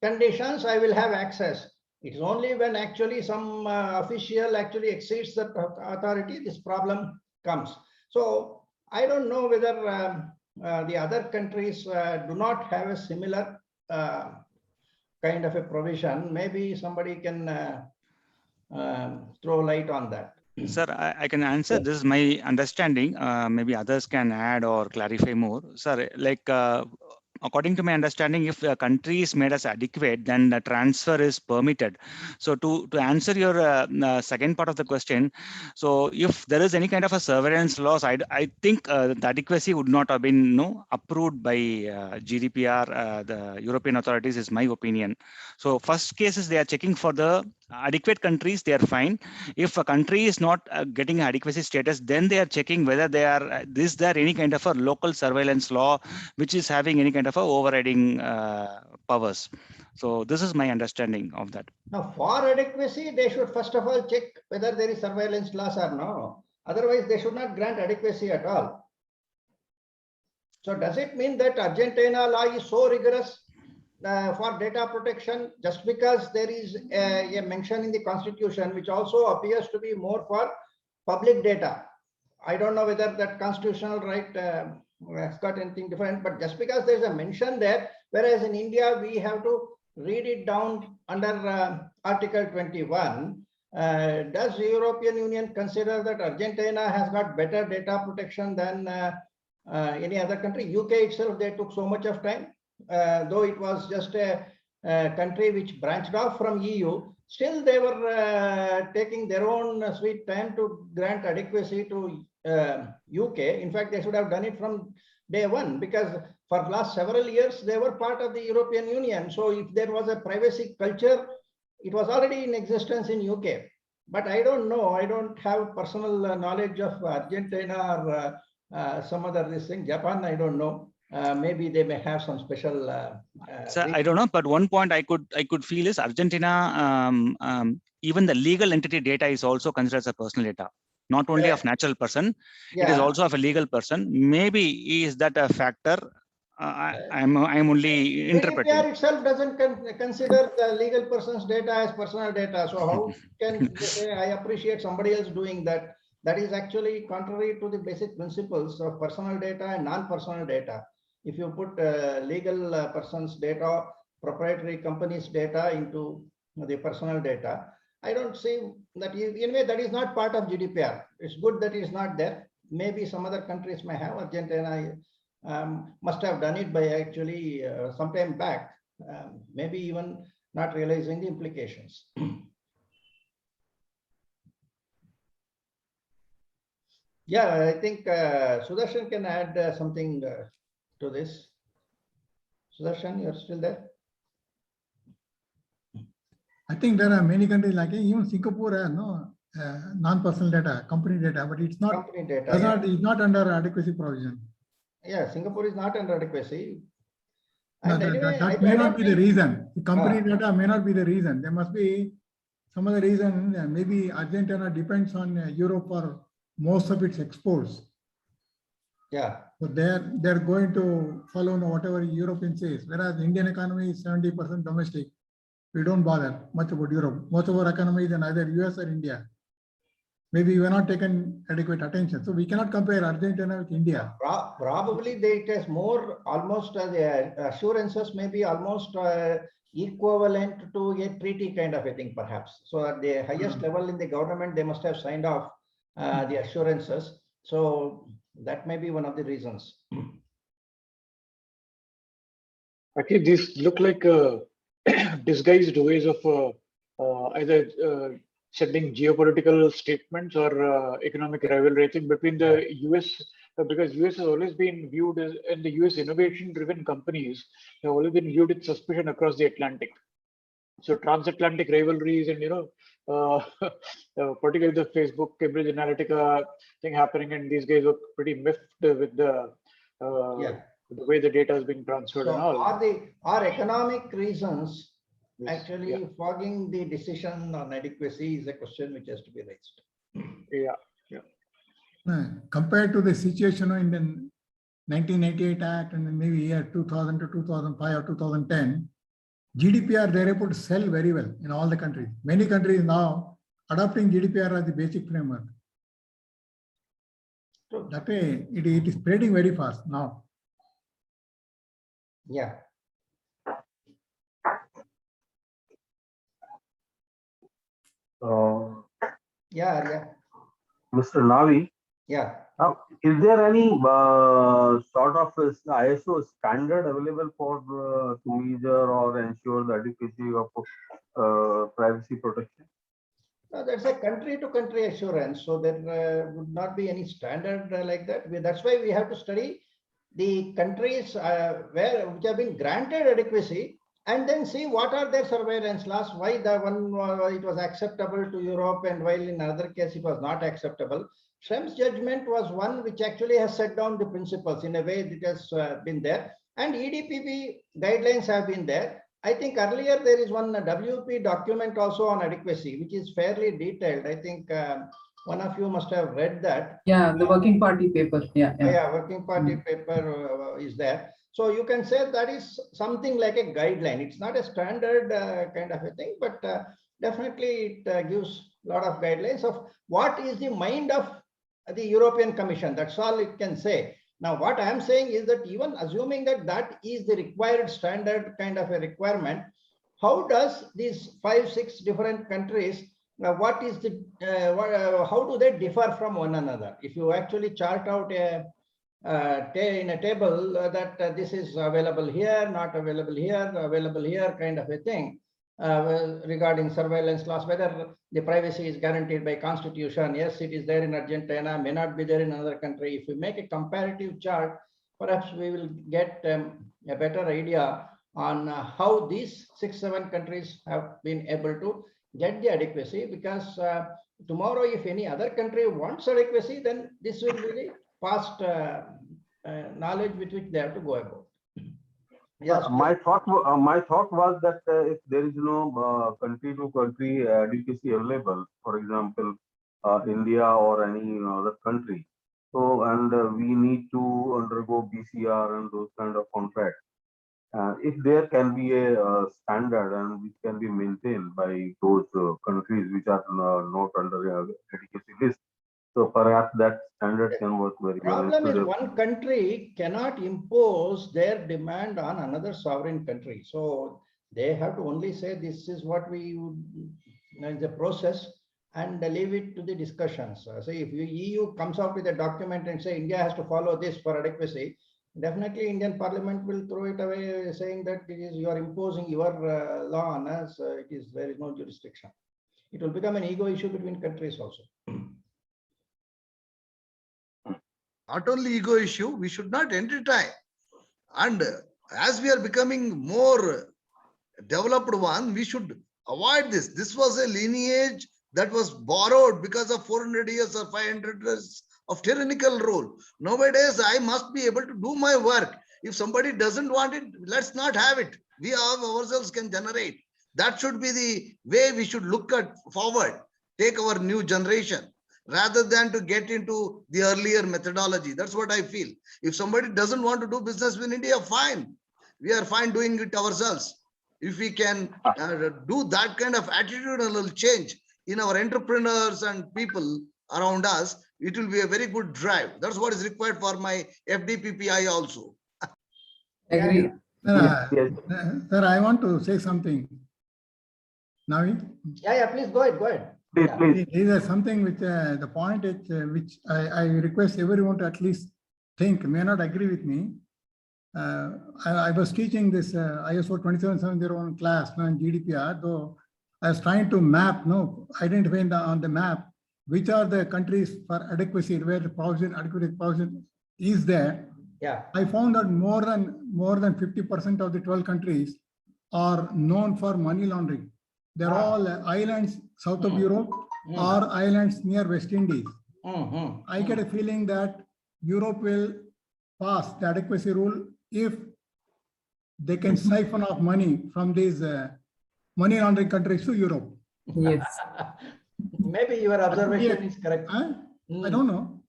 Speaker 8: conditions I will have access. It is only when actually some official actually exceeds the authority, this problem comes. So I don't know whether the other countries do not have a similar kind of a provision. Maybe somebody can throw light on that.
Speaker 4: Sir, I can answer. This is my understanding. Maybe others can add or clarify more. Sir, like according to my understanding, if a country is made as adequate, then the transfer is permitted. So to answer your second part of the question, so if there is any kind of a surveillance laws, I think the adequacy would not have been approved by GDPR, the European authorities, is my opinion. So first cases, they are checking for the adequate countries, they are fine. If a country is not getting adequacy status, then they are checking whether they are, is there any kind of a local surveillance law which is having any kind of a overriding powers. So this is my understanding of that.
Speaker 8: Now, for adequacy, they should first of all check whether there is surveillance laws or no. Otherwise, they should not grant adequacy at all. So does it mean that Argentina law is so rigorous for data protection just because there is a mention in the constitution, which also appears to be more for public data? I don't know whether that constitutional right has got anything different, but just because there's a mention there, whereas in India, we have to read it down under Article 21. Does the European Union consider that Argentina has got better data protection than any other country? UK itself, they took so much of time, though it was just a country which branched off from EU. Still, they were taking their own sweet time to grant adequacy to UK. In fact, they should have done it from day one, because for the last several years, they were part of the European Union. So if there was a privacy culture, it was already in existence in UK. But I don't know. I don't have personal knowledge of Argentina or some other this thing. Japan, I don't know. Maybe they may have some special.
Speaker 4: So I don't know, but one point I could feel is Argentina, even the legal entity data is also considered as a personal data, not only of natural person, it is also of a legal person. Maybe is that a factor? I'm only interpreting.
Speaker 8: GDPR itself doesn't consider the legal person's data as personal data. So how can they say, I appreciate somebody else doing that? That is actually contrary to the basic principles of personal data and non-personal data. If you put legal person's data, proprietary company's data into the personal data, I don't see that. Anyway, that is not part of GDPR. It's good that it's not there. Maybe some other countries may have. Argentina must have done it by actually some time back, maybe even not realizing the implications. Yeah, I think Sudarshan can add something to this. Sudarshan, you're still there?
Speaker 9: I think there are many countries like even Singapore has non-personal data, company data, but it's not,
Speaker 8: company data,
Speaker 9: it's not under adequacy provision.
Speaker 8: Yeah, Singapore is not under adequacy.
Speaker 9: No,
Speaker 8: And anyway,
Speaker 9: that may not be the reason. The company data may not be the reason. There must be some other reason. Maybe Argentina depends on Europe for most of its exports.
Speaker 8: Yeah.
Speaker 9: So they're going to follow whatever European says. Whereas the Indian economy is 70% domestic. We don't bother much about Europe. Most of our economy is in either US or India. Maybe we are not taken adequate attention. So we cannot compare Argentina with India.
Speaker 8: Probably it has more, almost the assurances may be almost equivalent to a treaty kind of a thing, perhaps. So at the highest level in the government, they must have signed off the assurances. So that may be one of the reasons.
Speaker 7: Actually, these look like disguised ways of either sending geopolitical statements or economic rivalry. I think between the US, because US has always been viewed as, and the US innovation-driven companies have always been viewed with suspicion across the Atlantic. So transatlantic rivalries and, particularly the Facebook, Cambridge Analytica thing happening, and these guys were pretty miffed with the way the data is being transferred.
Speaker 8: So
Speaker 7: and all.
Speaker 8: are economic reasons actually fogging the decision on adequacy is a question which has to be raised.
Speaker 9: Compared to the situation in the 1998 Act and then maybe year 2000 to 2005 or 2010, GDPR, they're able to sell very well in all the countries. Many countries now adopting GDPR as the basic framework. That way, it is spreading very fast now.
Speaker 8: Yeah.
Speaker 10: Mr. Navi,
Speaker 8: Yeah.
Speaker 10: Is there any sort of ISO standard available for to measure or ensure the adequacy of privacy protection?
Speaker 8: That's a country-to-country assurance. So there would not be any standard like that. That's why we have to study the countries which have been granted adequacy, and then see what are their surveillance laws, why the one it was acceptable to Europe and while in another case it was not acceptable. Schrems judgment was one which actually has set down the principles in a way that has been there, and EDPB guidelines have been there. I think earlier there is one WP document also on adequacy, which is fairly detailed. I think one of you must have read that.
Speaker 2: Yeah, the working party paper. Yeah.
Speaker 8: Working party paper is there. So you can say that is something like a guideline. It's not a standard kind of a thing, but definitely it gives a lot of guidelines of what is the mind of the European Commission. That's all it can say. Now, what I am saying is that even assuming that that is the required standard kind of a requirement, how does these 5-6 different countries, what is the, how do they differ from one another? If you actually chart out in a table that this is available here, not available here kind of a thing, regarding surveillance laws, whether the privacy is guaranteed by constitution. Yes, it is there in Argentina, may not be there in another country. If we make a comparative chart, perhaps we will get a better idea on how these 6-7 countries have been able to get the adequacy, because tomorrow if any other country wants adequacy, then this will be the past knowledge with which they have to go about. Yes.
Speaker 10: My thought was that if there is no country-to-country adequacy available, for example, India or any other country, so and we need to undergo BCR and those kind of contracts. If there can be a standard and which can be maintained by those countries which are not under adequacy list, so perhaps that standard can work very well.
Speaker 8: Problem is one country cannot impose their demand on another sovereign country. So they have to only say this is what we would, the process, and leave it to the discussions. So if EU comes out with a document and say India has to follow this for adequacy, definitely Indian Parliament will throw it away, saying that it is you are imposing your law on us. There is no jurisdiction. It will become an ego issue between countries also.
Speaker 6: Not only ego issue, we should not entertain. And as we are becoming more developed one, we should avoid this. This was a lineage that was borrowed because of 400 years or 500 years of tyrannical rule. Nowadays, I must be able to do my work. If somebody doesn't want it, let's not have it. We ourselves can generate. That should be the way we should look at forward, take our new generation, rather than to get into the earlier methodology. That's what I feel. If somebody doesn't want to do business with India, fine. We are fine doing it ourselves. If we can do that kind of attitudinal change in our entrepreneurs and people around us, it will be a very good drive. That's what is required for my FDPPI also.
Speaker 2: Agree.
Speaker 9: Sir, I want to say something. Naveen?
Speaker 8: Yeah, please go ahead.
Speaker 10: Please.
Speaker 9: There is something which the point is which I request everyone to at least think, may not agree with me. I was teaching this ISO 27701 class on GDPR, though I was trying to map, identify on the map which are the countries for adequacy, where the provision, adequate provision is there.
Speaker 8: Yeah.
Speaker 9: I found that more than 50% of the 12 countries are known for money laundering. They're all islands south of Europe or islands near West Indies. I get a feeling that Europe will pass the adequacy rule if they can siphon off money from these money laundering countries to Europe.
Speaker 2: Yes.
Speaker 8: Maybe your observation is correct.
Speaker 9: I don't know.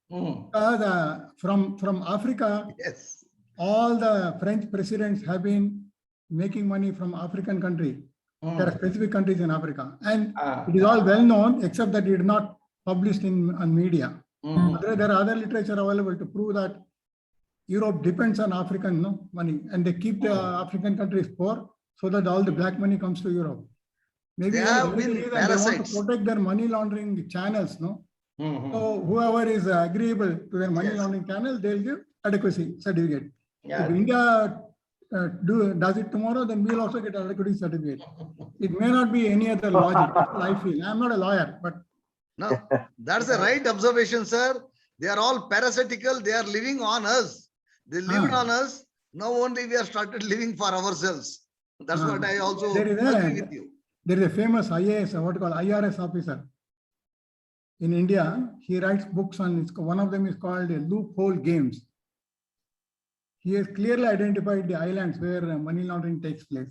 Speaker 9: From Africa,
Speaker 6: yes,
Speaker 9: all the French presidents have been making money from African countries. There are specific countries in Africa, and it is all well known, except that it is not published on media. There are other literature available to prove that Europe depends on African money, and they keep the African countries poor so that all the black money comes to Europe. Maybe
Speaker 6: they have been
Speaker 9: they want
Speaker 6: parasites.
Speaker 9: to protect their money laundering channels,
Speaker 8: Mhm.
Speaker 9: So whoever is agreeable to their money laundering channel, they'll give adequacy certificate.
Speaker 8: Yeah.
Speaker 9: If India does it tomorrow, then we'll also get adequacy certificate. It may not be any other logic. That's what I feel. I'm not a lawyer, but
Speaker 6: No, that's the right observation, sir. They are all parasitical. They are living on us. They lived on us. Now only we have started living for ourselves. That's what I also
Speaker 9: there is
Speaker 6: agree with you.
Speaker 9: There is a famous IAS, what you call IRS officer in India. He writes books on, one of them is called Loophole Games. He has clearly identified the islands where money laundering takes place.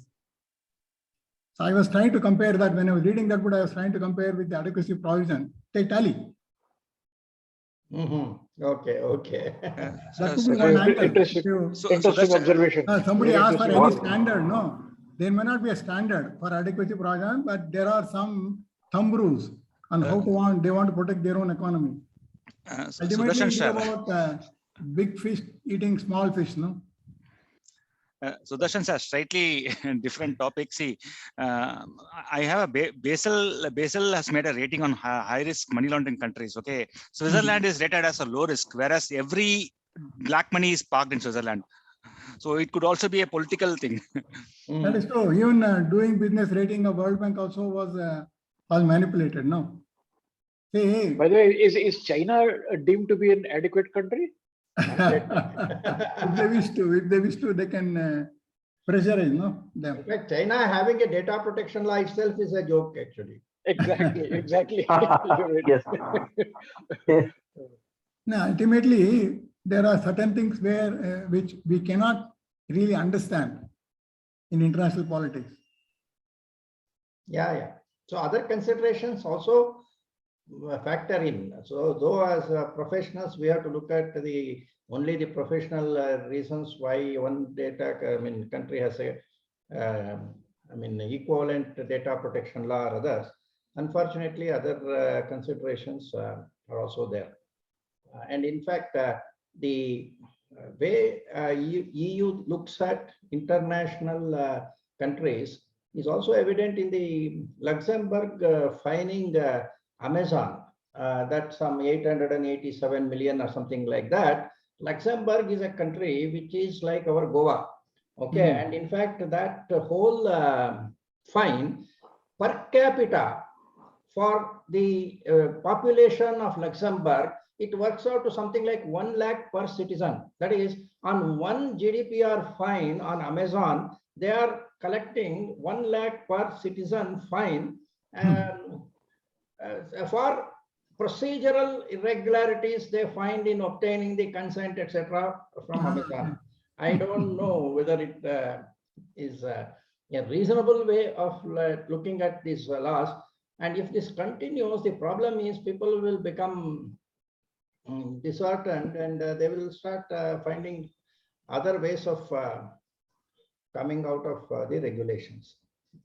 Speaker 9: So I was trying to compare that. When I was reading that book, I was trying to compare with the adequacy provision. They tally.
Speaker 8: Okay, okay.
Speaker 9: That could be one angle.
Speaker 7: Interesting observation.
Speaker 9: Somebody
Speaker 7: Very
Speaker 9: asked for
Speaker 7: interesting.
Speaker 9: any standard. No, there may not be a standard for adequacy provision, but there are some thumb rules on how they want to protect their own economy. Ultimately,
Speaker 4: Sudarshan
Speaker 9: it's
Speaker 4: sir.
Speaker 9: about big fish eating small fish, no?
Speaker 4: Sudarshan sir, slightly different topic. See, I have a Basel has made a rating on high risk money laundering countries. Okay, Switzerland is rated as a low risk, whereas every black money is parked in Switzerland. So it could also be a political thing.
Speaker 9: That is true. Even doing business rating of World Bank also was manipulated. No. Hey.
Speaker 7: By the way, is China deemed to be an adequate country?
Speaker 9: If they wish to, they can pressurize, no? Them.
Speaker 8: In fact, China having a data protection law itself is a joke, actually.
Speaker 7: Exactly.
Speaker 10: Yes.
Speaker 9: Now, ultimately, there are certain things where which we cannot really understand in international politics.
Speaker 8: Yeah. So other considerations also factor in. So though as professionals, we have to look at only the professional reasons why one country has a equivalent data protection law or others. Unfortunately, other considerations are also there. And in fact, the way EU looks at international countries is also evident in the Luxembourg fining Amazon, that's some 887 million or something like that. Luxembourg is a country which is like our Goa. Okay, and in fact, that whole fine per capita for the population of Luxembourg, it works out to something like 1 lakh per citizen. That is, on one GDPR fine on Amazon, they are collecting 1 lakh per citizen fine for procedural irregularities they find in obtaining the consent, etc. from Amazon. I don't know whether it is a reasonable way of looking at these laws. And if this continues, the problem is people will become disheartened and they will start finding other ways of coming out of the regulations.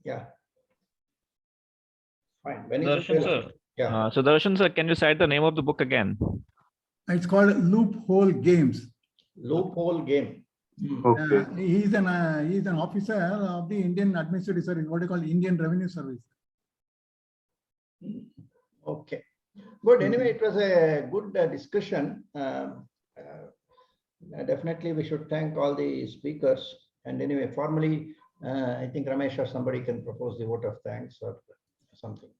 Speaker 8: Yeah. Fine.
Speaker 11: Darshan sir.
Speaker 8: Yeah.
Speaker 11: So Darshan sir, can you cite the name of the book again?
Speaker 9: It's called Loophole Games.
Speaker 8: Loophole Game.
Speaker 10: Okay.
Speaker 9: He's an officer of the Indian Administrative Service, what they call Indian Revenue Service.
Speaker 8: Okay. Good. Anyway, it was a good discussion. Definitely, we should thank all the speakers. And anyway, formally, I think Ramesh or somebody can propose the vote of thanks or something.